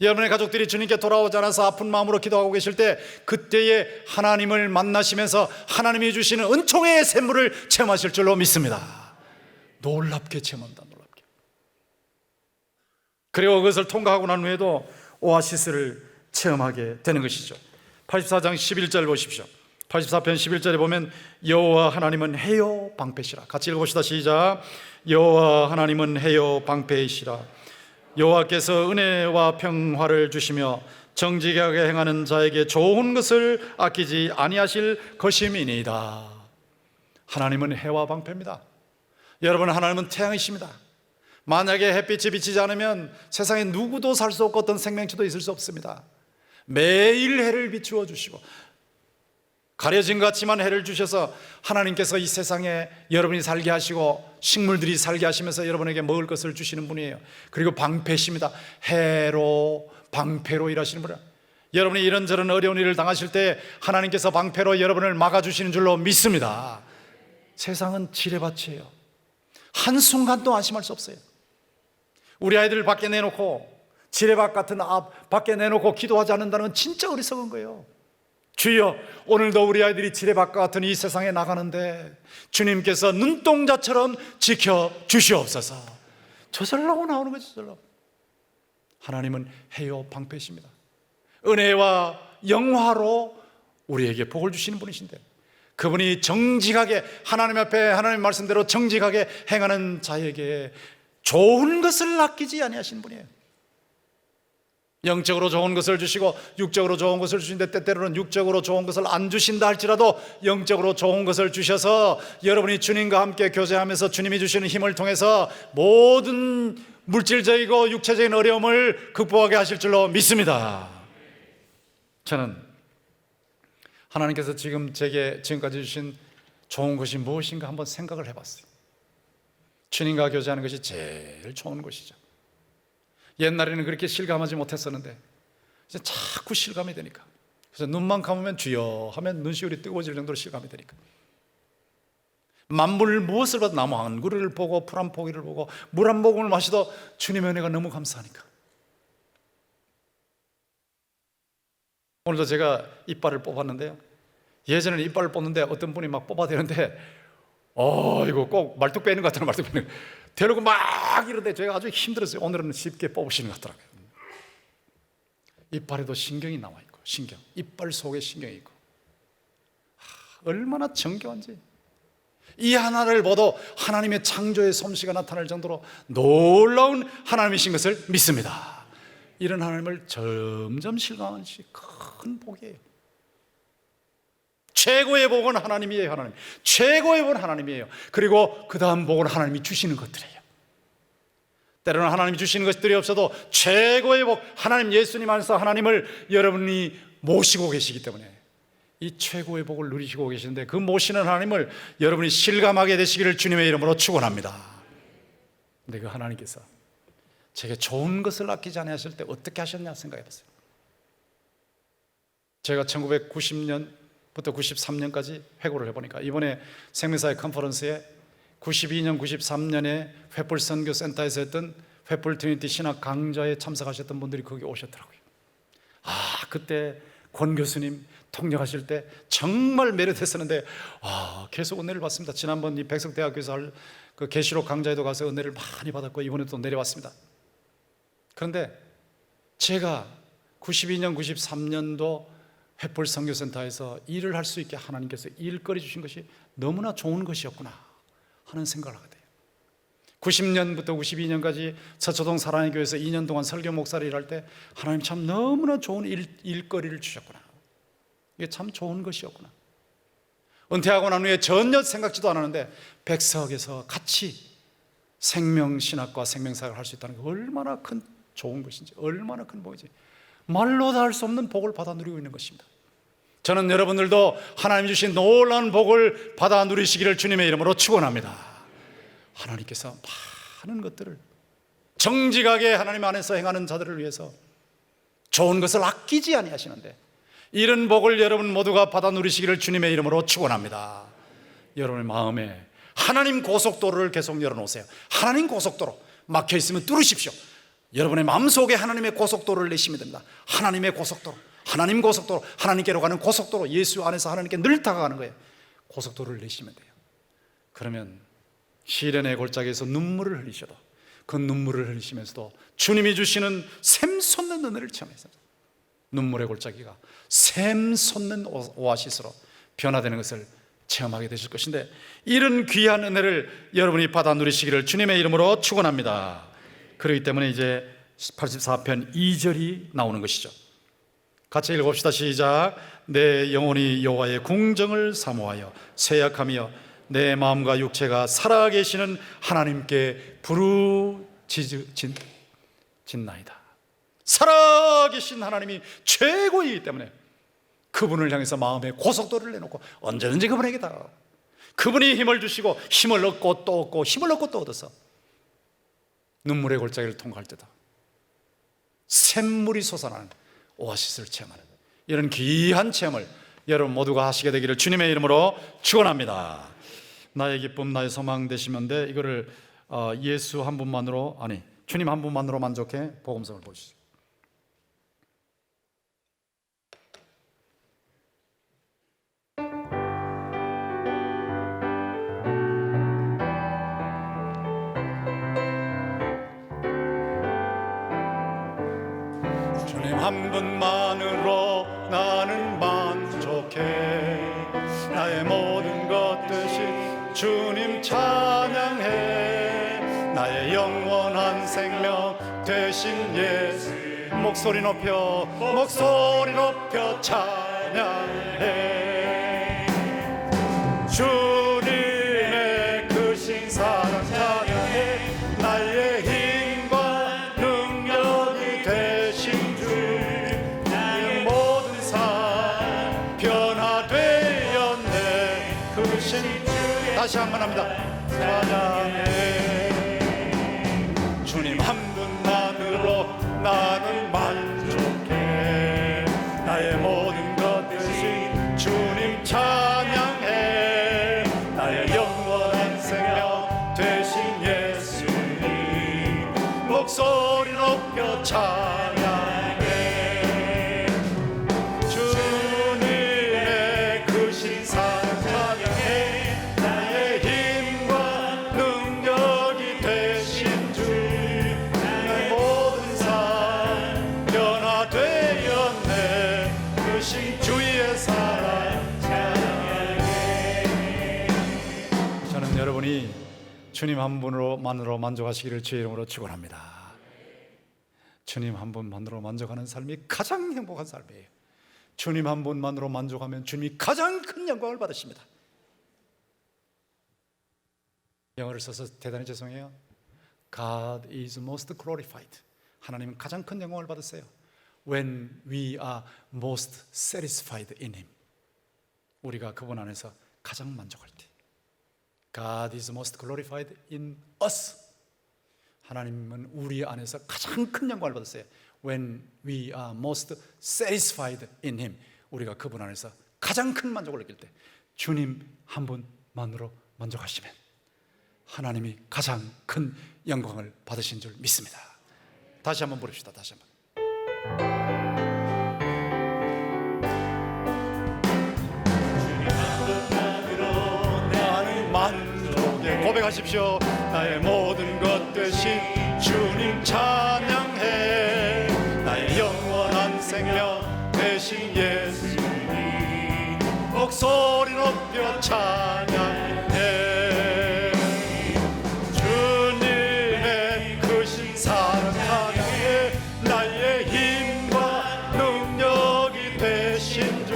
여러분의 가족들이 주님께 돌아오지 않아서 아픈 마음으로 기도하고 계실 때, 그때에 하나님을 만나시면서 하나님이 주시는 은총의 샘물을 체험하실 줄로 믿습니다. 놀랍게 체험한다. 놀랍게. 그리고 그것을 통과하고 난 후에도 오아시스를 체험하게 되는 것이죠. 84장 11절 보십시오. 84편 11절에 보면 여호와 하나님은 해요 방패시라. 같이 읽어봅시다. 시작. 여호와 하나님은 해요 방패이시라. 여호와께서 은혜와 평화를 주시며 정직하게 행하는 자에게 좋은 것을 아끼지 아니하실 것임이니이다. 하나님은 해와 방패입니다. 여러분, 하나님은 태양이십니다. 만약에 햇빛이 비치지 않으면 세상에 누구도 살 수 없고 어떤 생명체도 있을 수 없습니다. 매일 해를 비추어 주시고 가려진 것 같지만 해를 주셔서 하나님께서 이 세상에 여러분이 살게 하시고 식물들이 살게 하시면서 여러분에게 먹을 것을 주시는 분이에요. 그리고 방패십니다. 해로 방패로 일하시는 분이에요. 여러분이 이런저런 어려운 일을 당하실 때 하나님께서 방패로 여러분을 막아주시는 줄로 믿습니다. 세상은 지뢰밭이에요. 한순간도 안심할 수 없어요. 우리 아이들을 밖에 내놓고 지뢰밭 같은 밖에 내놓고 기도하지 않는다는 건 진짜 어리석은 거예요. 주여, 오늘도 우리 아이들이 지뢰밭과 같은 이 세상에 나가는데 주님께서 눈동자처럼 지켜주시옵소서. 저절로 나오는 거죠. 저절로. 하나님은 해요 방패십니다. 은혜와 영화로 우리에게 복을 주시는 분이신데, 그분이 정직하게 하나님 앞에 하나님 말씀대로 정직하게 행하는 자에게 좋은 것을 아끼지 아니하시는 분이에요. 영적으로 좋은 것을 주시고 육적으로 좋은 것을 주시는데, 때때로는 육적으로 좋은 것을 안 주신다 할지라도 영적으로 좋은 것을 주셔서 여러분이 주님과 함께 교제하면서 주님이 주시는 힘을 통해서 모든 물질적이고 육체적인 어려움을 극복하게 하실 줄로 믿습니다. 저는 하나님께서 지금 제게 지금까지 주신 좋은 것이 무엇인가 한번 생각을 해봤어요. 주님과 교제하는 것이 제일 좋은 것이죠. 옛날에는 그렇게 실감하지 못했었는데 이제 자꾸 실감이 되니까, 그래서 눈만 감으면 주여 하면 눈시울이 뜨거워질 정도로 실감이 되니까, 만물 무엇을 봐도 나무 한 그루를 보고 풀 한 포기를 보고 물 한 모금을 마셔도 주님의 은혜가 너무 감사하니까. 오늘도 제가 이빨을 뽑았는데요, 예전에는 이빨을 뽑는데 어떤 분이 막 뽑아대는데 이거 꼭 말뚝 빼는 것 같다는, 말뚝 빼는 거 대놓고 막 이러는데 제가 아주 힘들었어요. 오늘은 쉽게 뽑으시는 것 같더라고요. 이빨에도 신경이 나와 있고, 신경, 이빨 속에 신경이 있고, 얼마나 정교한지. 이 하나를 보도 하나님의 창조의 솜씨가 나타날 정도로 놀라운 하나님이신 것을 믿습니다. 이런 하나님을 점점 실감하는 것이 큰 복이에요. 최고의 복은 하나님이에요. 하나님 최고의 복은 하나님이에요. 그리고 그 다음 복은 하나님이 주시는 것들이에요. 때로는 하나님이 주시는 것들이 없어도 최고의 복, 하나님 예수님 안에서 하나님을 여러분이 모시고 계시기 때문에 이 최고의 복을 누리시고 계시는데, 그 모시는 하나님을 여러분이 실감하게 되시기를 주님의 이름으로 축원합니다. 근데 그 하나님께서 제게 좋은 것을 아끼지 않으실 때 어떻게 하셨냐 생각해 보세요. 제가 1990년부터 93년까지 회고를 해보니까, 이번에 생명사회 컨퍼런스에 92년, 93년에 횃불 선교센터에서 했던 횃불 트리니티 신학 강좌에 참석하셨던 분들이 거기 오셨더라고요. 그때 권 교수님 통역하실 때 정말 매료됐었는데 계속 은혜를 받습니다. 지난번 이 백석대학교에서 할 그 계시록 강좌에도 가서 은혜를 많이 받았고, 이번에 또 내려왔습니다. 그런데 제가 92년, 93년도 햇불 선교센터에서 일을 할 수 있게 하나님께서 일거리 주신 것이 너무나 좋은 것이었구나 하는 생각을 하게 돼요. 90년부터 92년까지 서초동 사랑의 교회에서 2년 동안 설교 목사를 일할 때 하나님 참 너무나 좋은 일거리를 주셨구나. 이게 참 좋은 것이었구나. 은퇴하고 난 후에 전혀 생각지도 않았는데 백석에서 같이 생명신학과 생명사역을 할 수 있다는 게 얼마나 큰 좋은 것인지, 얼마나 큰 복이지. 말로 다 할 수 없는 복을 받아 누리고 있는 것입니다. 저는 여러분들도 하나님 주신 놀라운 복을 받아 누리시기를 주님의 이름으로 축원합니다. 하나님께서 많은 것들을 정직하게 하나님 안에서 행하는 자들을 위해서 좋은 것을 아끼지 아니하시는데, 이런 복을 여러분 모두가 받아 누리시기를 주님의 이름으로 축원합니다. 여러분의 마음에 하나님 고속도로를 계속 열어놓으세요. 하나님 고속도로 막혀 있으면 뚫으십시오. 여러분의 마음속에 하나님의 고속도로를 내시면 됩니다. 하나님의 고속도로, 하나님 고속도로, 하나님께로 가는 고속도로, 예수 안에서 하나님께 늘 다가가는 거예요. 고속도로를 내시면 돼요. 그러면 시련의 골짜기에서 눈물을 흘리셔도 그 눈물을 흘리시면서도 주님이 주시는 샘솟는 은혜를 체험해서 눈물의 골짜기가 샘솟는 오아시스로 변화되는 것을 체험하게 되실 것인데, 이런 귀한 은혜를 여러분이 받아 누리시기를 주님의 이름으로 축원합니다. 그렇기 때문에 이제 84편 2절이 나오는 것이죠. 같이 읽어봅시다. 시작. 내 영혼이 여호와의 궁정을 사모하여 쇠약하며 내 마음과 육체가 살아계시는 하나님께 부르짖나이다. 살아계신 하나님이 최고이기 때문에 그분을 향해서 마음의 고속도로를 내놓고 언제든지 그분에게 다가가고, 그분이 힘을 주시고 힘을 얻고 또 얻고 힘을 얻고 또 얻어서 눈물의 골짜기를 통과할 때도 샘물이 솟아나는 오아시스를 체험하는 이런 귀한 체험을 여러분 모두가 하시게 되기를 주님의 이름으로 축원합니다. 나의 기쁨 나의 소망 되시면 돼. 이거를 예수 한 분만으로, 아니 주님 한 분만으로 만족해 복음성을 보시죠. 주님 한 분만으로 나는 만족해. 나의 모든 것 대신 주님 찬양해. 나의 영원한 생명 대신 예수 목소리 높여 찬양해. 주님의 크신 사랑 찬양해. 나의 힘과 능력이 되신 주, 나의 모든 삶 변화되었네. 크신 주, 다시 한번 합니다. 찬양해. 주님 한 분만으로 나는 만족해. 나의 모든 것 대신 주님 찬양해. 나의 영원한 생명 대신 예수님 목소리 높여 찬양해. 주님의 크신 사랑 찬양해. 나의 힘과 능력이 되신 주, 나의 모든 삶 변화되었네. 크신 주의 사랑 찬양해. 저는 여러분이 주님 한 분으로만으로 만족하시기를 주의 이름으로 축원합니다. 주님 한 분만으로 만족하는 삶이 가장 행복한 삶이에요. 주님 한 분만으로 만족하면 주님이 가장 큰 영광을 받으십니다. 영어를 써서 대단히 죄송해요. God is most glorified. 하나님은 가장 큰 영광을 받으세요. When we are most satisfied in Him. 우리가 그분 안에서 가장 만족할 때. God is most glorified in us. 하나님은 우리 안에서 가장 큰 영광을 받으세요. When we are most satisfied in Him. 우리가 그분 안에서 가장 큰 만족을 느낄 때, 주님 한 분만으로 만족하시면 하나님이 가장 큰 영광을 받으신 줄 믿습니다. 다시 한번 부릅시다. 다시 한번. 주님 한 분만으로 나는 만족해. 고백하십시오. 나의 모든 것 대신 주님 찬양해. 나의 영원한 생명 대신 예수 목소리 높여 찬양해. 주님의 크신 사랑 찬양해. 나의 힘과 능력이 되신 주,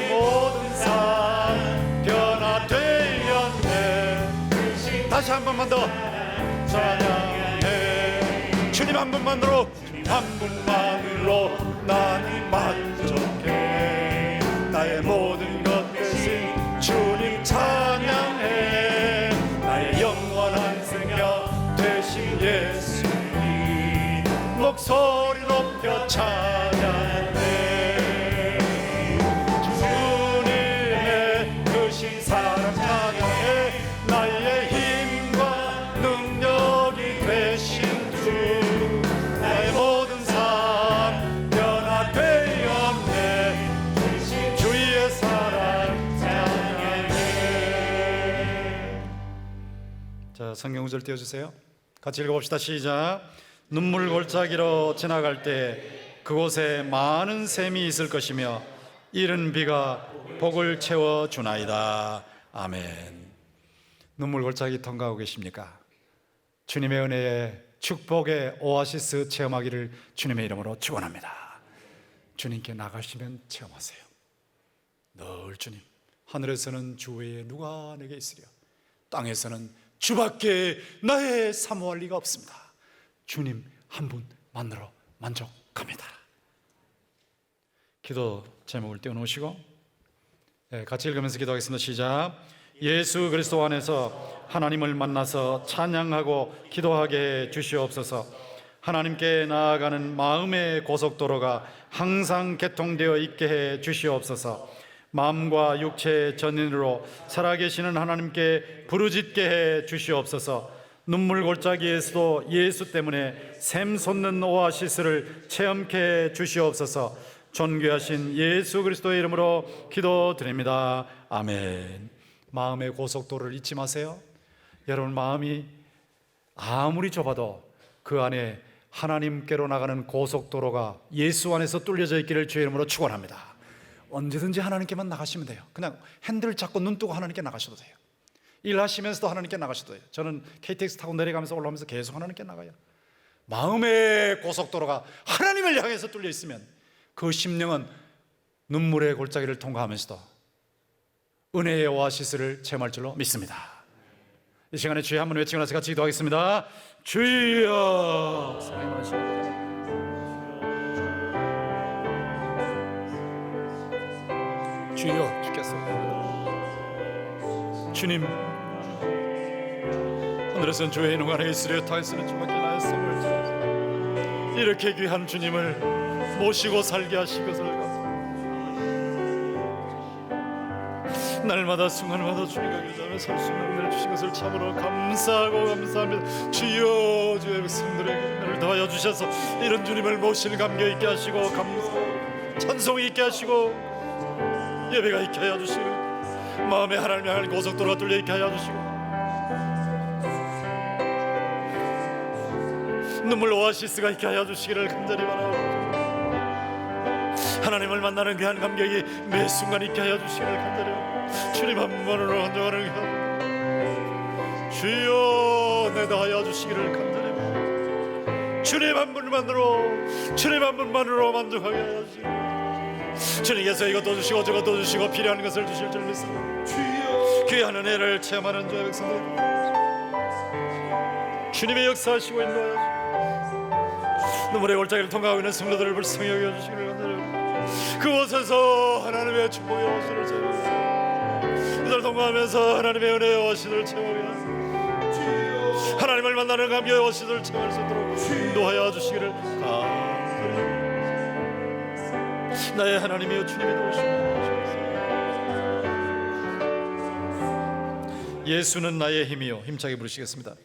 모든 삶 변화되었네. 다시 한 번만 더 찬양해. 주님 한 분만으로, 한 분만으로 나는 만족해. 나의 모든 것 대신 주님 찬양해. 나의 영원한 생명 되신 예수님, 목소리 높여 찬양해. 주님의 크신 사랑 찬양해. 나의 힘과 능력이 되신 주, 나의 모든 삶 변화되었네. 주의 사랑 찬양해. 자, 성경 구절 띄워주세요. 같이 읽어봅시다. 시작. 눈물 골짜기로 지나갈 때 그곳에 많은 샘이 있을 것이며 이른 비가 복을 채워주나이다. 아멘. 눈물 골짜기 통과하고 계십니까? 주님의 은혜에 축복의 오아시스 체험하기를 주님의 이름으로 축원합니다. 주님께 나가시면 체험하세요. 늘 주님, 하늘에서는 주 외에 누가 내게 있으랴, 땅에서는 주밖에 나의 사모할 리가 없습니다. 주님 한 분만으로 만족합니다. 기도 제목을 띄워놓으시고 같이 읽으면서 기도하겠습니다. 시작. 예수 그리스도 안에서 하나님을 만나서 찬양하고 기도하게 해 주시옵소서. 하나님께 나아가는 마음의 고속도로가 항상 개통되어 있게 해 주시옵소서. 마음과 육체의 전인으로 살아계시는 하나님께 부르짖게 해 주시옵소서. 눈물 골짜기에서도 예수 때문에 샘 솟는 오아시스를 체험케 해 주시옵소서. 존귀하신 예수 그리스도의 이름으로 기도드립니다. 아멘. 마음의 고속도로를 잊지 마세요. 여러분 마음이 아무리 좁아도 그 안에 하나님께로 나가는 고속도로가 예수 안에서 뚫려져 있기를 주의 이름으로 축원합니다. 언제든지 하나님께만 나가시면 돼요. 그냥 핸들 잡고 눈 뜨고 하나님께 나가셔도 돼요. 일하시면서도 하나님께 나가셔도 돼요. 저는 KTX 타고 내려가면서 올라오면서 계속 하나님께 나가요. 마음의 고속도로가 하나님을 향해서 뚫려 있으면 그 심령은 눈물의 골짜기를 통과하면서도 은혜의 오아시스를 체험할 줄로 믿습니다. 이 시간에 주여 한번 외치고 나서 같이 기도하겠습니다. 주여. 주여, 주께서 주님, 하늘에서는 주의 이름 안에 있으려 땅에서는 주밖에 나의 삶을 이렇게 귀한 주님을 모시고 살게 하신 것을 날마다 순간마다 주님과 교제하며 살 수 있는 은혜를 주신 것을 참으로 감사하고 감사합니다. 주여, 주의 백성들에게 은혜를 더하여 주셔서 이런 주님을 모실 감격 있게 하시고 감사하고 찬송이 있게 하시고 예배가 있게 하여 주시고 마음에 하나님을 향한 고속도로가 뚫려 있게 하여 주시고 눈물 오아시스가 있게 하여 주시기를 간절히 바라옵니다. 하나님을 만나는 귀한 감격이 매 순간 있게 하여 주시기를 간절히 바라옵니다. 주님 한 번으로 한정하는 귀한 주여 내다하여 주시기를 간절히 바라옵니다. 주님 한 분만으로 만족하게 하여 주시고 주님께서 이것도 주시고 저것도 주시고 필요한 것을 주실 줄 믿습니다. 귀한 은혜를 체험하는 주의 백성들 주님의 역사하시고 인도하여 주시고 눈물의 골짜기를 통과하고 있는 성도들을 불쌍히 여겨주시기를 간절합니다. 그곳에서 하나님의 축복의 오시를 체험하며 이들 통과하면서 하나님의 은혜의 오시를 체험하며 하나님을 만나는 감격의 오시를 체험할 수 있도록 인도하여 주시기를 간절합니다. 나의 하나님이여 주님이 도우시옵소서. 예수는 나의 힘이요. 힘차게 부르시겠습니다.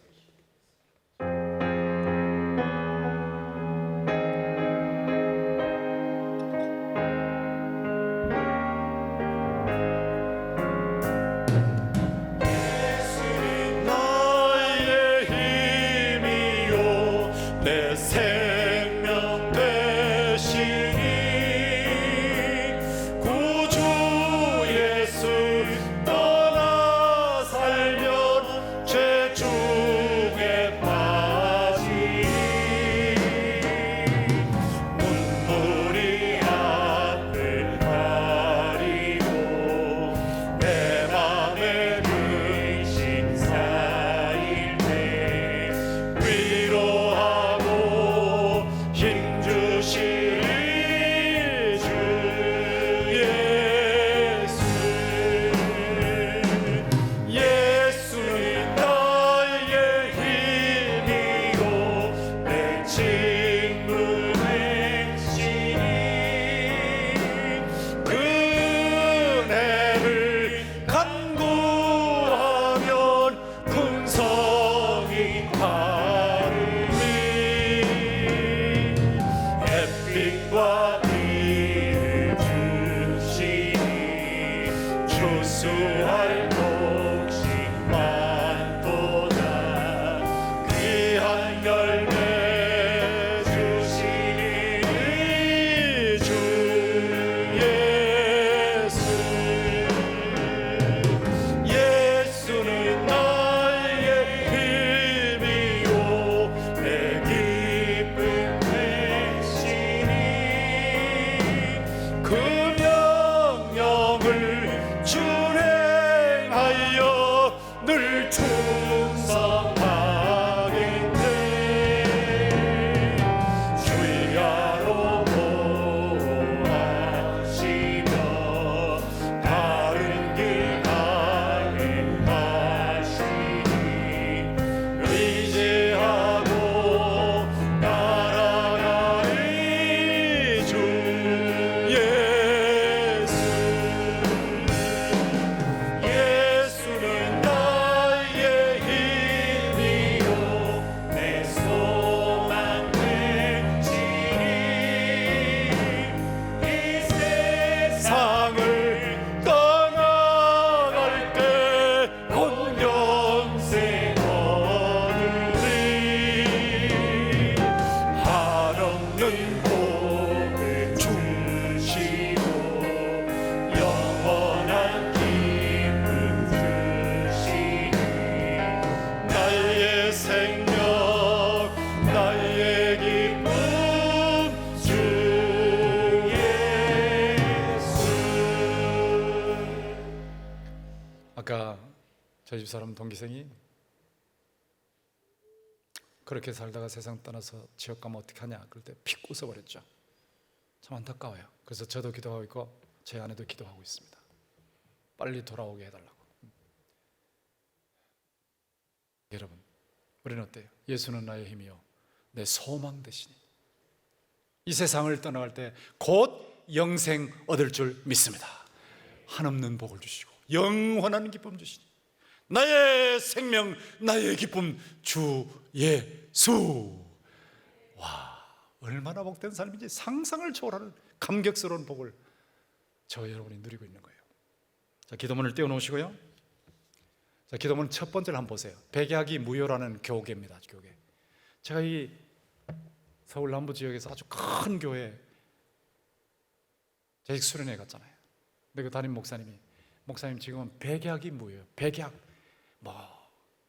생명 되시니 구주 집사람 동기생이 그렇게 살다가 세상 떠나서 지옥 가면 어떡하냐 그럴 때 픽 웃어버렸죠. 참 안타까워요. 그래서 저도 기도하고 있고 제 아내도 기도하고 있습니다. 빨리 돌아오게 해달라고. 여러분, 우리는 어때요? 예수는 나의 힘이요 내 소망 되시니 이 세상을 떠나갈 때 곧 영생 얻을 줄 믿습니다. 한없는 복을 주시고 영원한 기쁨 주시니 나의 생명 나의 기쁨 주 예수. 와, 얼마나 복된 삶인지 상상을 초월하는 감격스러운 복을 저 여러분이 누리고 있는 거예요. 자, 기도문을 띄워놓으시고요. 자, 기도문 첫 번째를 한번 보세요. 백약이 무효라는 교계입니다. 교계. 제가 이 서울 남부 지역에서 아주 큰 교회 재직 수련회 갔잖아요. 근데 그 담임 목사님 지금은 백약이 무효예요. 백약.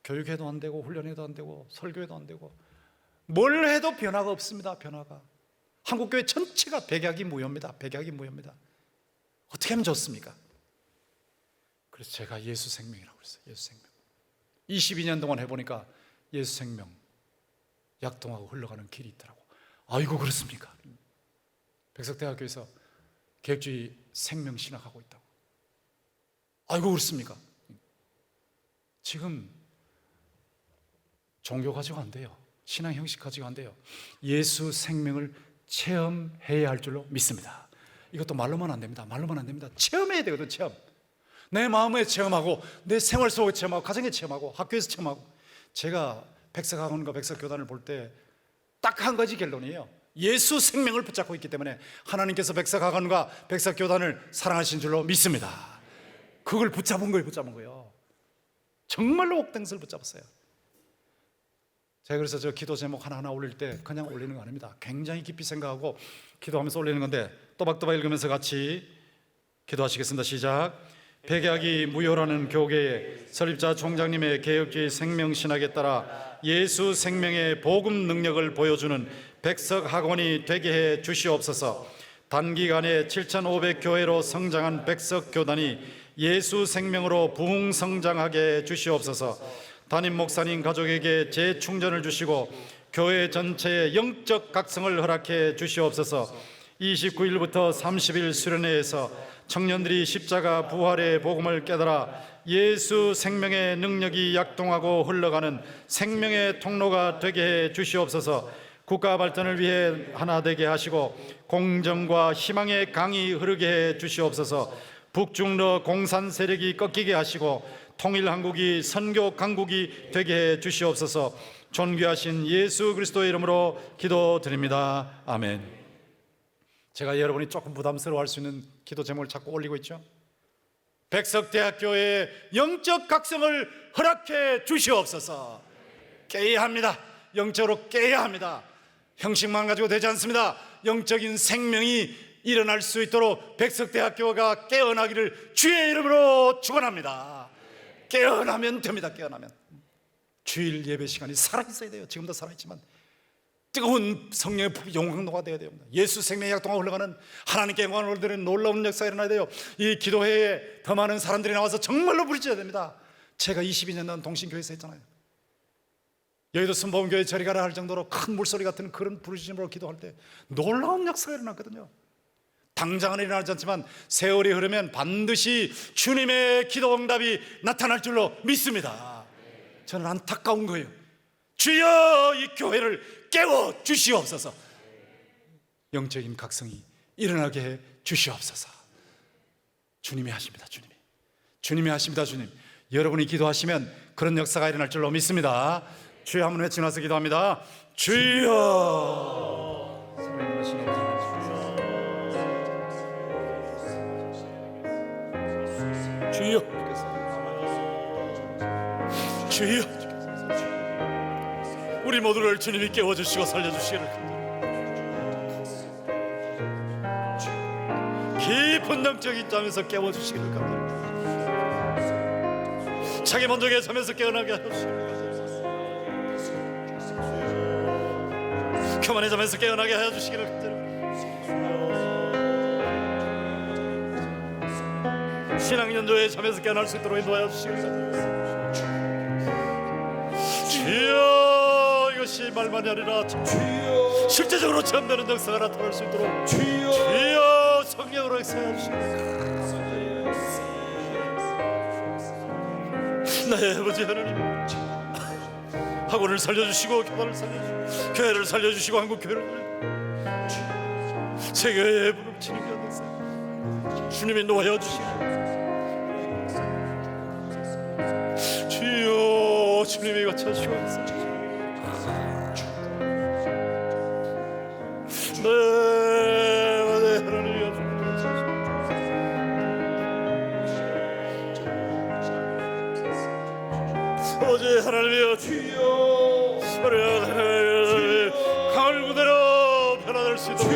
교육해도 안 되고 훈련해도 안 되고 설교해도 안 되고 뭘 해도 변화가 없습니다. 변화가. 한국교회 전체가 백약이 무효입니다. 백약이 무효입니다. 어떻게 하면 좋습니까? 그래서 제가 예수 생명이라고 그랬어요. 예수 생명. 22년 동안 해보니까 예수 생명 약동하고 흘러가는 길이 있더라고. 아이고 그렇습니까? 백석대학교에서 계획주의 생명 신학하고 있다고. 아이고 그렇습니까? 지금 종교 가지고 안 돼요. 신앙 형식 가지고 안 돼요. 예수 생명을 체험해야 할 줄로 믿습니다. 이것도 말로만 안 됩니다. 말로만 안 됩니다. 체험해야 되거든. 체험. 내 마음에 체험하고 내 생활 속에 체험하고 가정에 체험하고 학교에서 체험하고. 제가 백석학원과 백석교단을 볼 때 딱 한 가지 결론이에요. 예수 생명을 붙잡고 있기 때문에 하나님께서 백석학원과 백석교단을 사랑하신 줄로 믿습니다. 그걸 붙잡은 거예요. 정말로 옥땡스를 붙잡았어요. 제가 그래서 저 기도 제목 하나하나 올릴 때 그냥 올리는 거 아닙니다. 굉장히 깊이 생각하고 기도하면서 올리는 건데 또박또박 읽으면서 같이 기도하시겠습니다. 시작. 백약이 무효라는 교계에 설립자 총장님의 개혁주의 생명신학에 따라 예수 생명의 복음 능력을 보여주는 백석학원이 되게 해 주시옵소서. 단기간에 7,500교회로 성장한 백석교단이 예수 생명으로 부흥성장하게 해 주시옵소서. 담임 목사님 가족에게 재충전을 주시고 교회 전체에 영적 각성을 허락해 주시옵소서. 29일부터 30일 수련회에서 청년들이 십자가 부활의 복음을 깨달아 예수 생명의 능력이 약동하고 흘러가는 생명의 통로가 되게 해 주시옵소서. 국가 발전을 위해 하나 되게 하시고 공정과 희망의 강이 흐르게 해 주시옵소서. 북중러 공산 세력이 꺾이게 하시고 통일 한국이 선교 강국이 되게 해 주시옵소서. 존귀하신 예수 그리스도의 이름으로 기도드립니다. 아멘. 제가 여러분이 조금 부담스러워할 수 있는 기도 제목을 자꾸 올리고 있죠. 백석대학교의 영적 각성을 허락해 주시옵소서. 깨야 합니다. 영적으로 깨야 합니다. 형식만 가지고 되지 않습니다. 영적인 생명이 일어날 수 있도록 백석대학교가 깨어나기를 주의 이름으로 축원합니다. 깨어나면 됩니다. 깨어나면 주일 예배 시간이 살아있어야 돼요. 지금도 살아있지만 뜨거운 성령의 영광로가 되어야 됩니다. 예수 생명의 약동하고 흘러가는 하나님께 영광을 올리는 놀라운 역사가 일어나야 돼요. 이 기도회에 더 많은 사람들이 나와서 정말로 부르짖어야 됩니다. 제가 22년 전 동신교회에서 했잖아요. 여의도 순복음교회 저리 가라 할 정도로 큰 물소리 같은 그런 부르짖음으로 기도할 때 놀라운 역사가 일어났거든요. 당장은 일어나지 않지만 세월이 흐르면 반드시 주님의 기도 응답이 나타날 줄로 믿습니다. 저는 안타까운 거예요. 주여 이 교회를 깨워 주시옵소서. 영적인 각성이 일어나게 해 주시옵소서. 주님이 하십니다. 주님이 하십니다. 주님. 여러분이 기도하시면 그런 역사가 일어날 줄로 믿습니다. 주여 한번 외치고 나서 기도합니다. 주여. 주여. 우리 모두를 주님이 깨워주시고 살려주시기를 깊은 영적인 잠에서 깨워주시기를 갑니다. 자기 먼저의 잠에서 깨어나게 하옵시고 교만의 잠에서 깨어나게 하여 주시기를 신앙 연조의 잠에서 깨어날 수 있도록 인도하여 주시기를 주여, 이것이 말만이 아니라 주여 실제적으로 체험되는 역사가 나타날 수 있도록 주여 성령으로 역사해 주시옵소서. 나의 아버지 하나님, 학원을 살려주시고 교단을 살려주시고 교회를 살려주시고 한국 교회를 세계에 부름치는 교회들 주님이 놓아여 주시고 주여 주님이 같이 하시고 네 하나님 아버지 하나님이여 주여 강을 그대로 변화될 수 있도록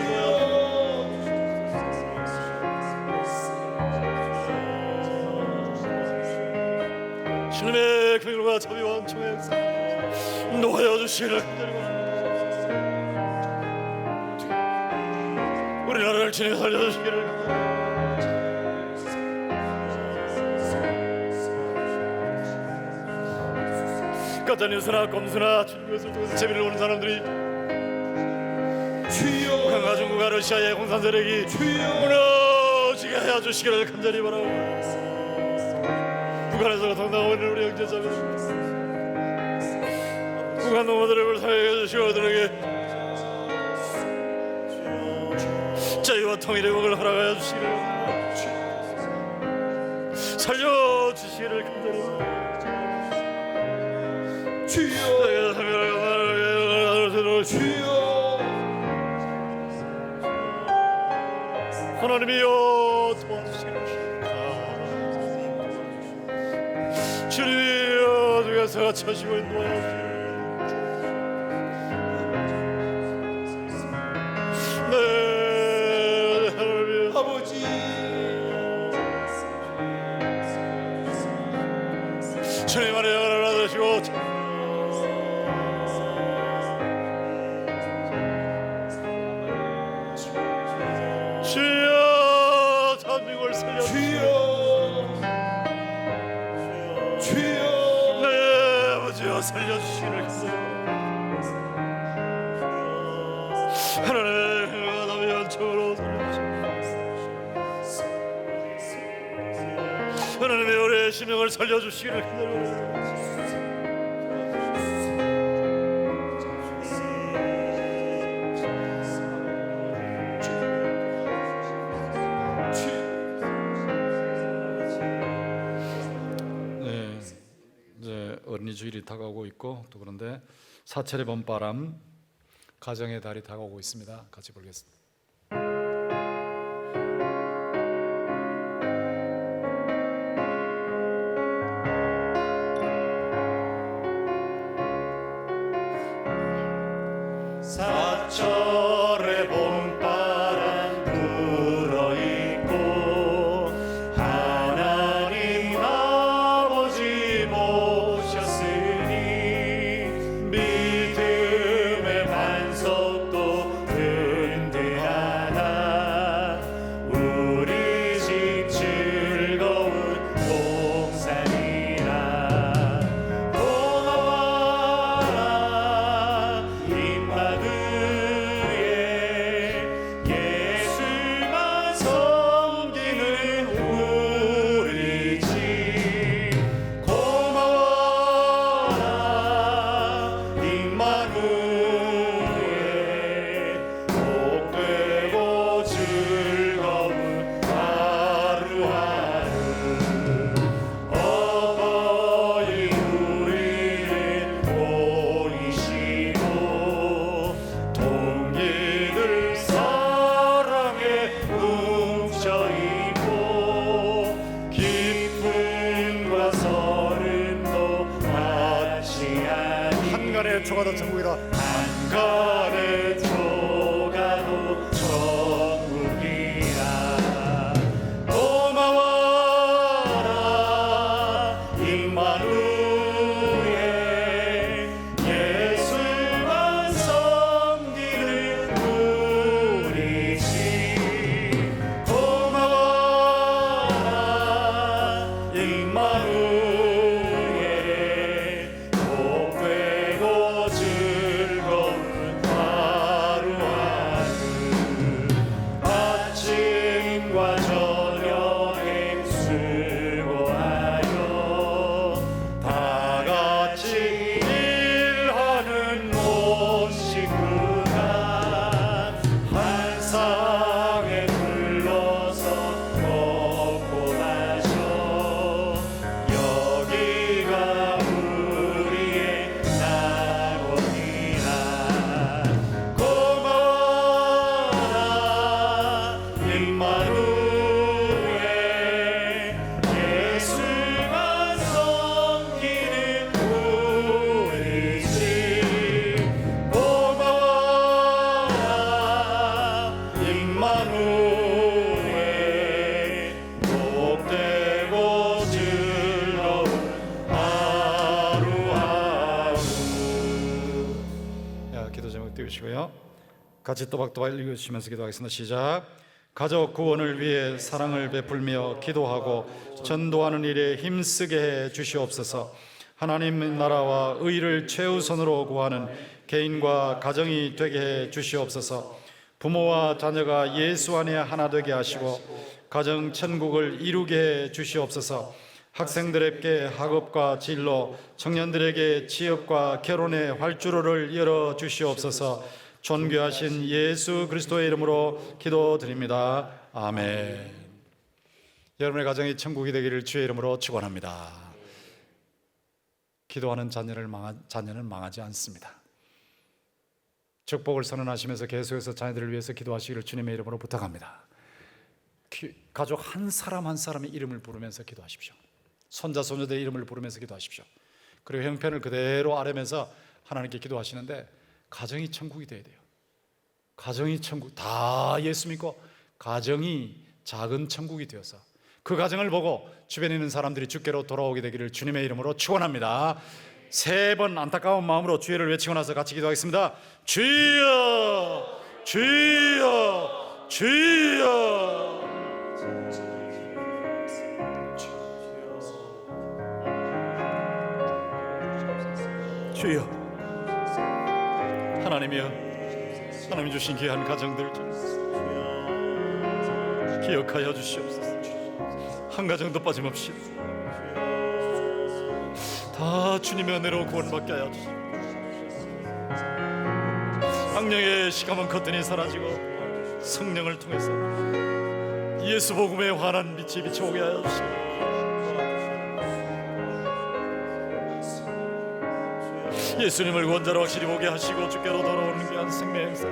주님의 긍휼과 자비와 은총의 역사 놓아여 주시기를 기다리고 우리나라를 주님 살려주시기를 가짜뉴스나 꼼수나 주님의 통해서 재미를 보는 사람들이 북한과 중국과 러시아의 공산 세력이 무너지게 하여 주시기를 간절히 바라고 북한에서 고통당하고 있는 우리 형제자매 북한 농부들을 사용해 주시고 그들에게 자유와 통일의 복을 허락하여 주시기를 살려주시기를 간절히 주여 하나님이여 도와주시기를 주님이여 주께서 처시고 인도하여 네 하나님 아버지 주님 안에 영광을 받으시고 주여 대한민국을 살려주시오 주여 네 아버지여 살려주시기를 하나님의 남의 연총으로 살려주시오 하나님의 우리의 심령을 살려주시기를 기다려요 어린이 주일이 다가오고 있고 또 그런데 사철의 봄바람 가정의 달이 다가오고 있습니다. 같이 보겠습니다. 사철의 봄바람 불어있고 하나님 아버지 모셨으니 믿음의 반석도 든든하다 우리 집 즐거운 동산이라 고마워라 예수만 섬기는 우리 집 고마워라 임마누엘 복되고 즐거운 하루하루 어버이 우리를 보이시고 동기들 사랑에 뭉쳐있고 기쁨과 서름도 같이 하니 한간의 조가도 천국이다 한간의 조가도 천국이라 고마워라 임마누엘 예수만 섬기는 우리 집 고마워라 임마누엘 복되고 같이 또박또박 읽으시면서 기도하겠습니다. 시작. 가족 구원을 위해 사랑을 베풀며 기도하고 전도하는 일에 힘쓰게 해 주시옵소서. 하나님 나라와 의를 최우선으로 구하는 개인과 가정이 되게 해 주시옵소서. 부모와 자녀가 예수 안에 하나 되게 하시고 가정 천국을 이루게 해 주시옵소서. 학생들에게 학업과 진로, 청년들에게 취업과 결혼의 활주로를 열어 주시옵소서. 존귀하신 예수 그리스도의 이름으로 기도드립니다. 아멘. 여러분의 가정이 천국이 되기를 주의 이름으로 축원합니다. 기도하는 자녀는 망하지 않습니다. 축복을 선언하시면서 계속해서 자녀들을 위해서 기도하시기를 주님의 이름으로 부탁합니다. 가족 한 사람 한 사람의 이름을 부르면서 기도하십시오. 손자 손녀들의 이름을 부르면서 기도하십시오. 그리고 형편을 그대로 아뢰면서 하나님께 기도하시는데 가정이 천국이 돼야 돼요. 가정이 천국, 다 예수 믿고 가정이 작은 천국이 되어서 그 가정을 보고 주변에 있는 사람들이 주께로 돌아오게 되기를 주님의 이름으로 축원합니다. 3번 안타까운 마음으로 주의를 외치고 나서 같이 기도하겠습니다. 주여, 주여, 주여. 주여, 하나님이여, 하나님이 주신 귀한 가정들 기억하여 주시옵소서. 한 가정도 빠짐없이 다 주님의 은혜로 구원받게 하여 주시옵소서. 악령의 시커먼 커튼이 사라지고 성령을 통해서 예수 복음의 환한 빛이 비춰오게 하여 주시옵소서. 예수님을 원자로 확실히 보게 하시고 주께로 돌아오는 귀한 생명의 역사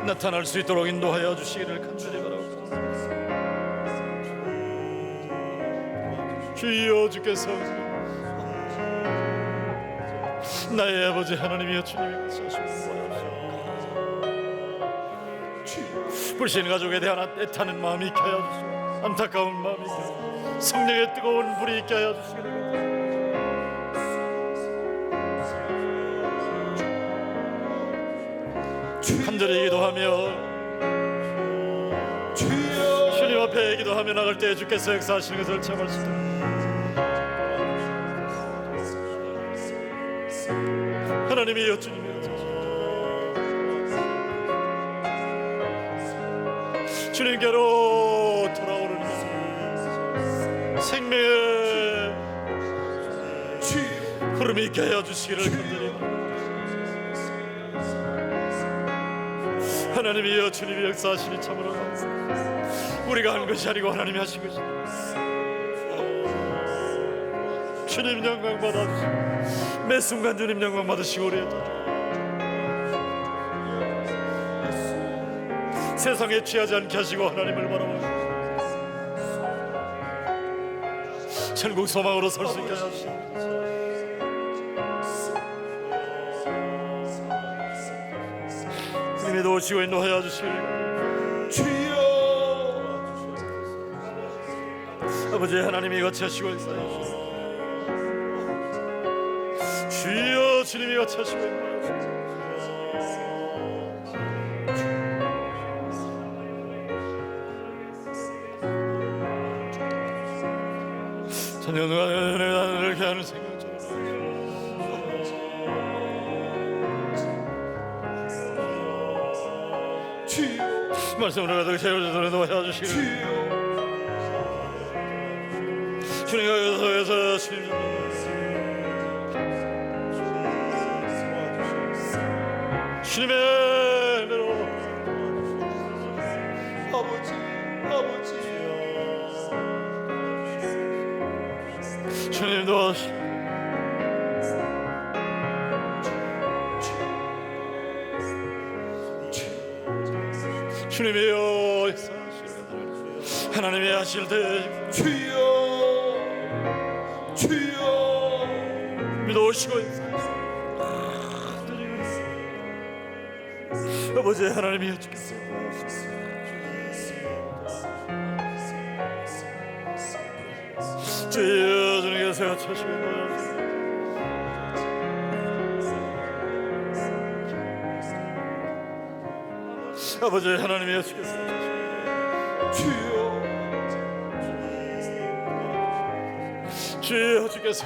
나타날 수 있도록 인도하여 주시기를 간절히 바랍니다. 주여, 주께서 나의 아버지 하나님이여 주님의 불신 가족에 대한 애타는 마음이 있게 하여 주시고 안타까운 마음이 있게 하여 성령의 뜨거운 불이 있게 하여 주시기를 간절히 기도하며 주님 앞에 기도하며 나갈 때 주께서 역사하시는 것을 체험할 수 있도록 하나님이여 주님이여 주님께로 돌아오는 생명의 흐름이 있게 하여 주시기를 간절히 하나님이여 주님이 역사하시니 참으로 감사합니다. 우리가 한 것이 아니고 하나님이 하신 것입니다. 주님 영광 받아주시고 매 순간 주님 영광 받으시고 우리의 세상에 취하지 않게 하시고 하나님을 바라보시고 천국 소망으로 설 수 있게 하시고 주님이 도우시고 인도하여 주시기를 주여 아버지 하나님이 같이 하시고 역사해 주시고 주여 주님이 같이 하시고 인도하여 주시고 자녀가 은혜를 이렇게 하는 생명처럼 말씀으로 가득 채워주도록 도와주시기를 주님과 계속해서 주님의 은혜로 아버지 주님 도와주시고 주님이여 하나님이 하실 때 주여 믿어오시고 아버지 하나님이여 주께서 주여 주님께서 찾으시고 아버지 하나님이여 주께서 주여 주여 주께서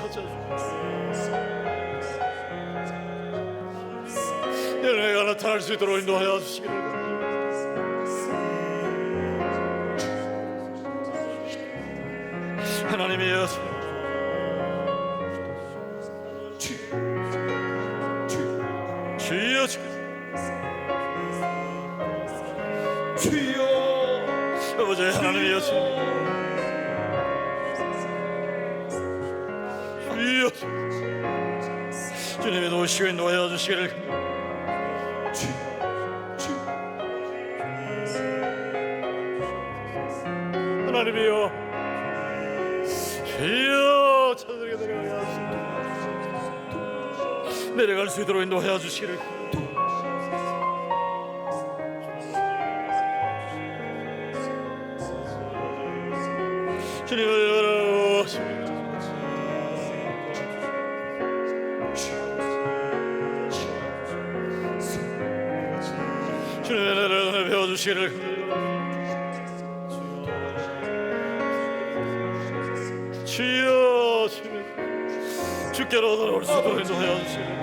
열매가 나타날 수 있도록 인도하여 주시기를 하나님이여 주여 주여 아버지 하나님이여 주여 주님이 도우시고 인도하여 주시기를 하나님이여 주여 저들에게 내려갈 수 있도록 인도하여 주시기를 주님을 주님의 나라를 배워주시기를 주여 주께로 돌아올 수 있도록 인도하여 주시기를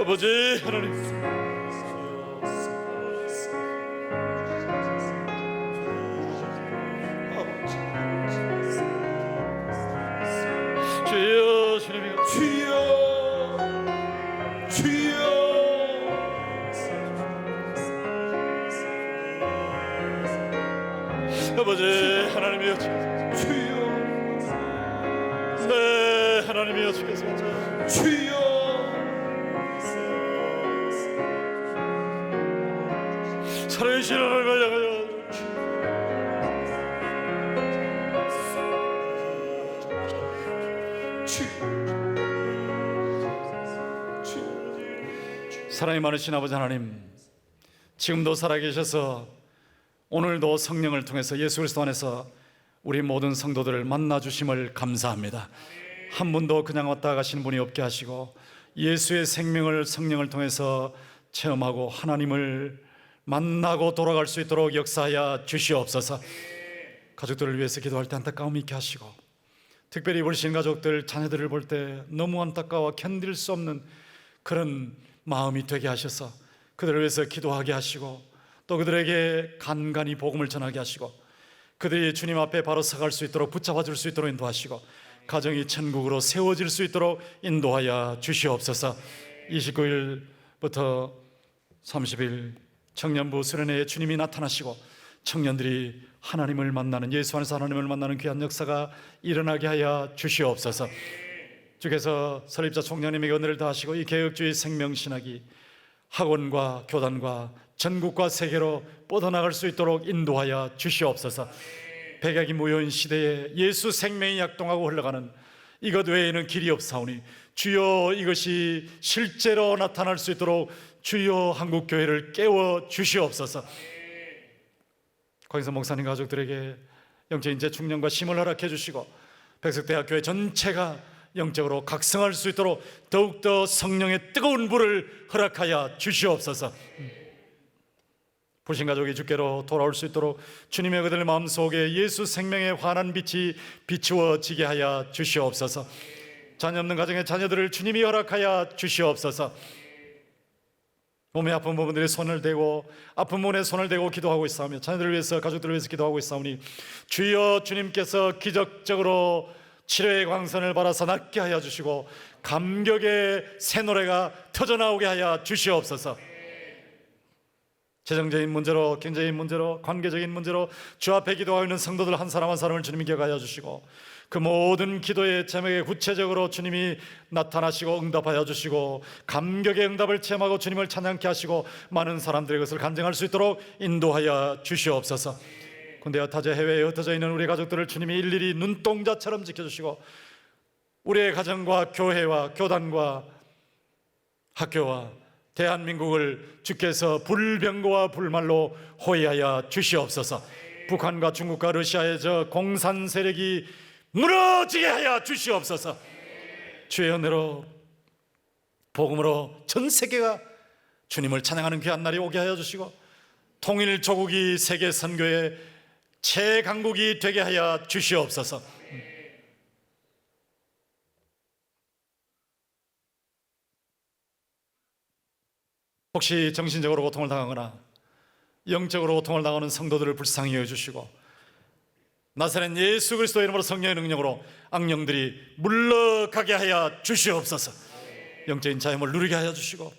아버지 하나님 주여 주님이 주여 주여 아버지 하나님이여 주여 네 하나님이여 주께서 주여 살아계신 하나님을 향하여 사랑이 많으신 아버지 하나님, 지금도 살아계셔서 오늘도 성령을 통해서 예수 그리스도 안에서 우리 모든 성도들을 만나주심을 감사합니다. 한 분도 그냥 왔다 가시는 분이 없게 하시고 예수의 생명을 성령을 통해서 체험하고 하나님을 만나고 돌아갈 수 있도록 역사하여 주시옵소서. 가족들을 위해서 기도할 때 안타까움 있게 하시고 특별히 우리 가족들 자녀들을 볼 때 너무 안타까워 견딜 수 없는 그런 마음이 되게 하셔서 그들을 위해서 기도하게 하시고 또 그들에게 간간히 복음을 전하게 하시고 그들이 주님 앞에 바로 서갈 수 있도록 붙잡아 줄 수 있도록 인도하시고 가정이 천국으로 세워질 수 있도록 인도하여 주시옵소서. 29일부터 30일 청년부 수련회에 주님이 나타나시고 청년들이 하나님을 만나는 예수 안에서 하나님을 만나는 귀한 역사가 일어나게 하여 주시옵소서. 주께서 설립자 총장님에게 은혜를 다하시고 이 개혁주의 생명신학이 학원과 교단과 전국과 세계로 뻗어나갈 수 있도록 인도하여 주시옵소서. 백약이 무효인 시대에 예수 생명이 약동하고 흘러가는 이것 외에는 길이 없사오니 주여 이것이 실제로 나타날 수 있도록 주여 한국교회를 깨워 주시옵소서. 광성 목사님 가족들에게 영적인 재충전과 힘을 허락해 주시고 백석대학교회 전체가 영적으로 각성할 수 있도록 더욱더 성령의 뜨거운 불을 허락하여 주시옵소서. 부신 가족이 주께로 돌아올 수 있도록 주님의 그들 마음속에 예수 생명의 환한 빛이 비추어지게 하여 주시옵소서. 자녀 없는 가정의 자녀들을 주님이 허락하여 주시옵소서. 몸에 아픈 부분들이 손을 대고 아픈 부분에 손을 대고 기도하고 있사오며 자녀들을 위해서 가족들을 위해서 기도하고 있사오니 주여 주님께서 기적적으로 치료의 광선을 발하사 낫게 하여 주시고 감격의 새 노래가 터져나오게 하여 주시옵소서. 재정적인 문제로 경제적인 문제로 관계적인 문제로 주 앞에 기도하고 있는 성도들 한 사람 한 사람을 주님이 기억하여 주시고 그 모든 기도의 제목에 구체적으로 주님이 나타나시고 응답하여 주시고 감격의 응답을 체험하고 주님을 찬양케 하시고 많은 사람들의 것을 간증할 수 있도록 인도하여 주시옵소서. 군대와 타제 해외에 흩어져 있는 우리 가족들을 주님이 일일이 눈동자처럼 지켜주시고 우리의 가정과 교회와 교단과 학교와 대한민국을 주께서 불병거와 불말로 호위하여 주시옵소서. 북한과 중국과 러시아의 저 공산 세력이 무너지게 하여 주시옵소서. 주의 은혜로 복음으로 전 세계가 주님을 찬양하는 귀한 날이 오게 하여 주시고, 통일 조국이 세계 선교의 최강국이 되게 하여 주시옵소서. 혹시 정신적으로 고통을 당하거나 영적으로 고통을 당하는 성도들을 불쌍히 여겨주시고, 나사렛 예수 그리스도의 이름으로 성령의 능력으로 악령들이 물러가게 하여 주시옵소서. 영적인 자유를 누리게 하여 주시고,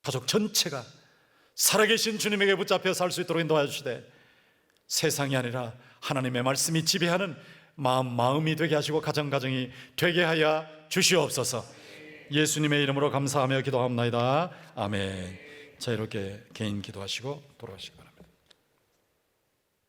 가족 전체가 살아계신 주님에게 붙잡혀 살 수 있도록 인도하여 주시되, 세상이 아니라 하나님의 말씀이 지배하는 마음이 되게 하시고 가정이 되게 하여 주시옵소서. 예수님의 이름으로 감사하며 기도합나이다. 아멘. 자, 이렇게 개인 기도하시고 돌아가시기 바랍니다.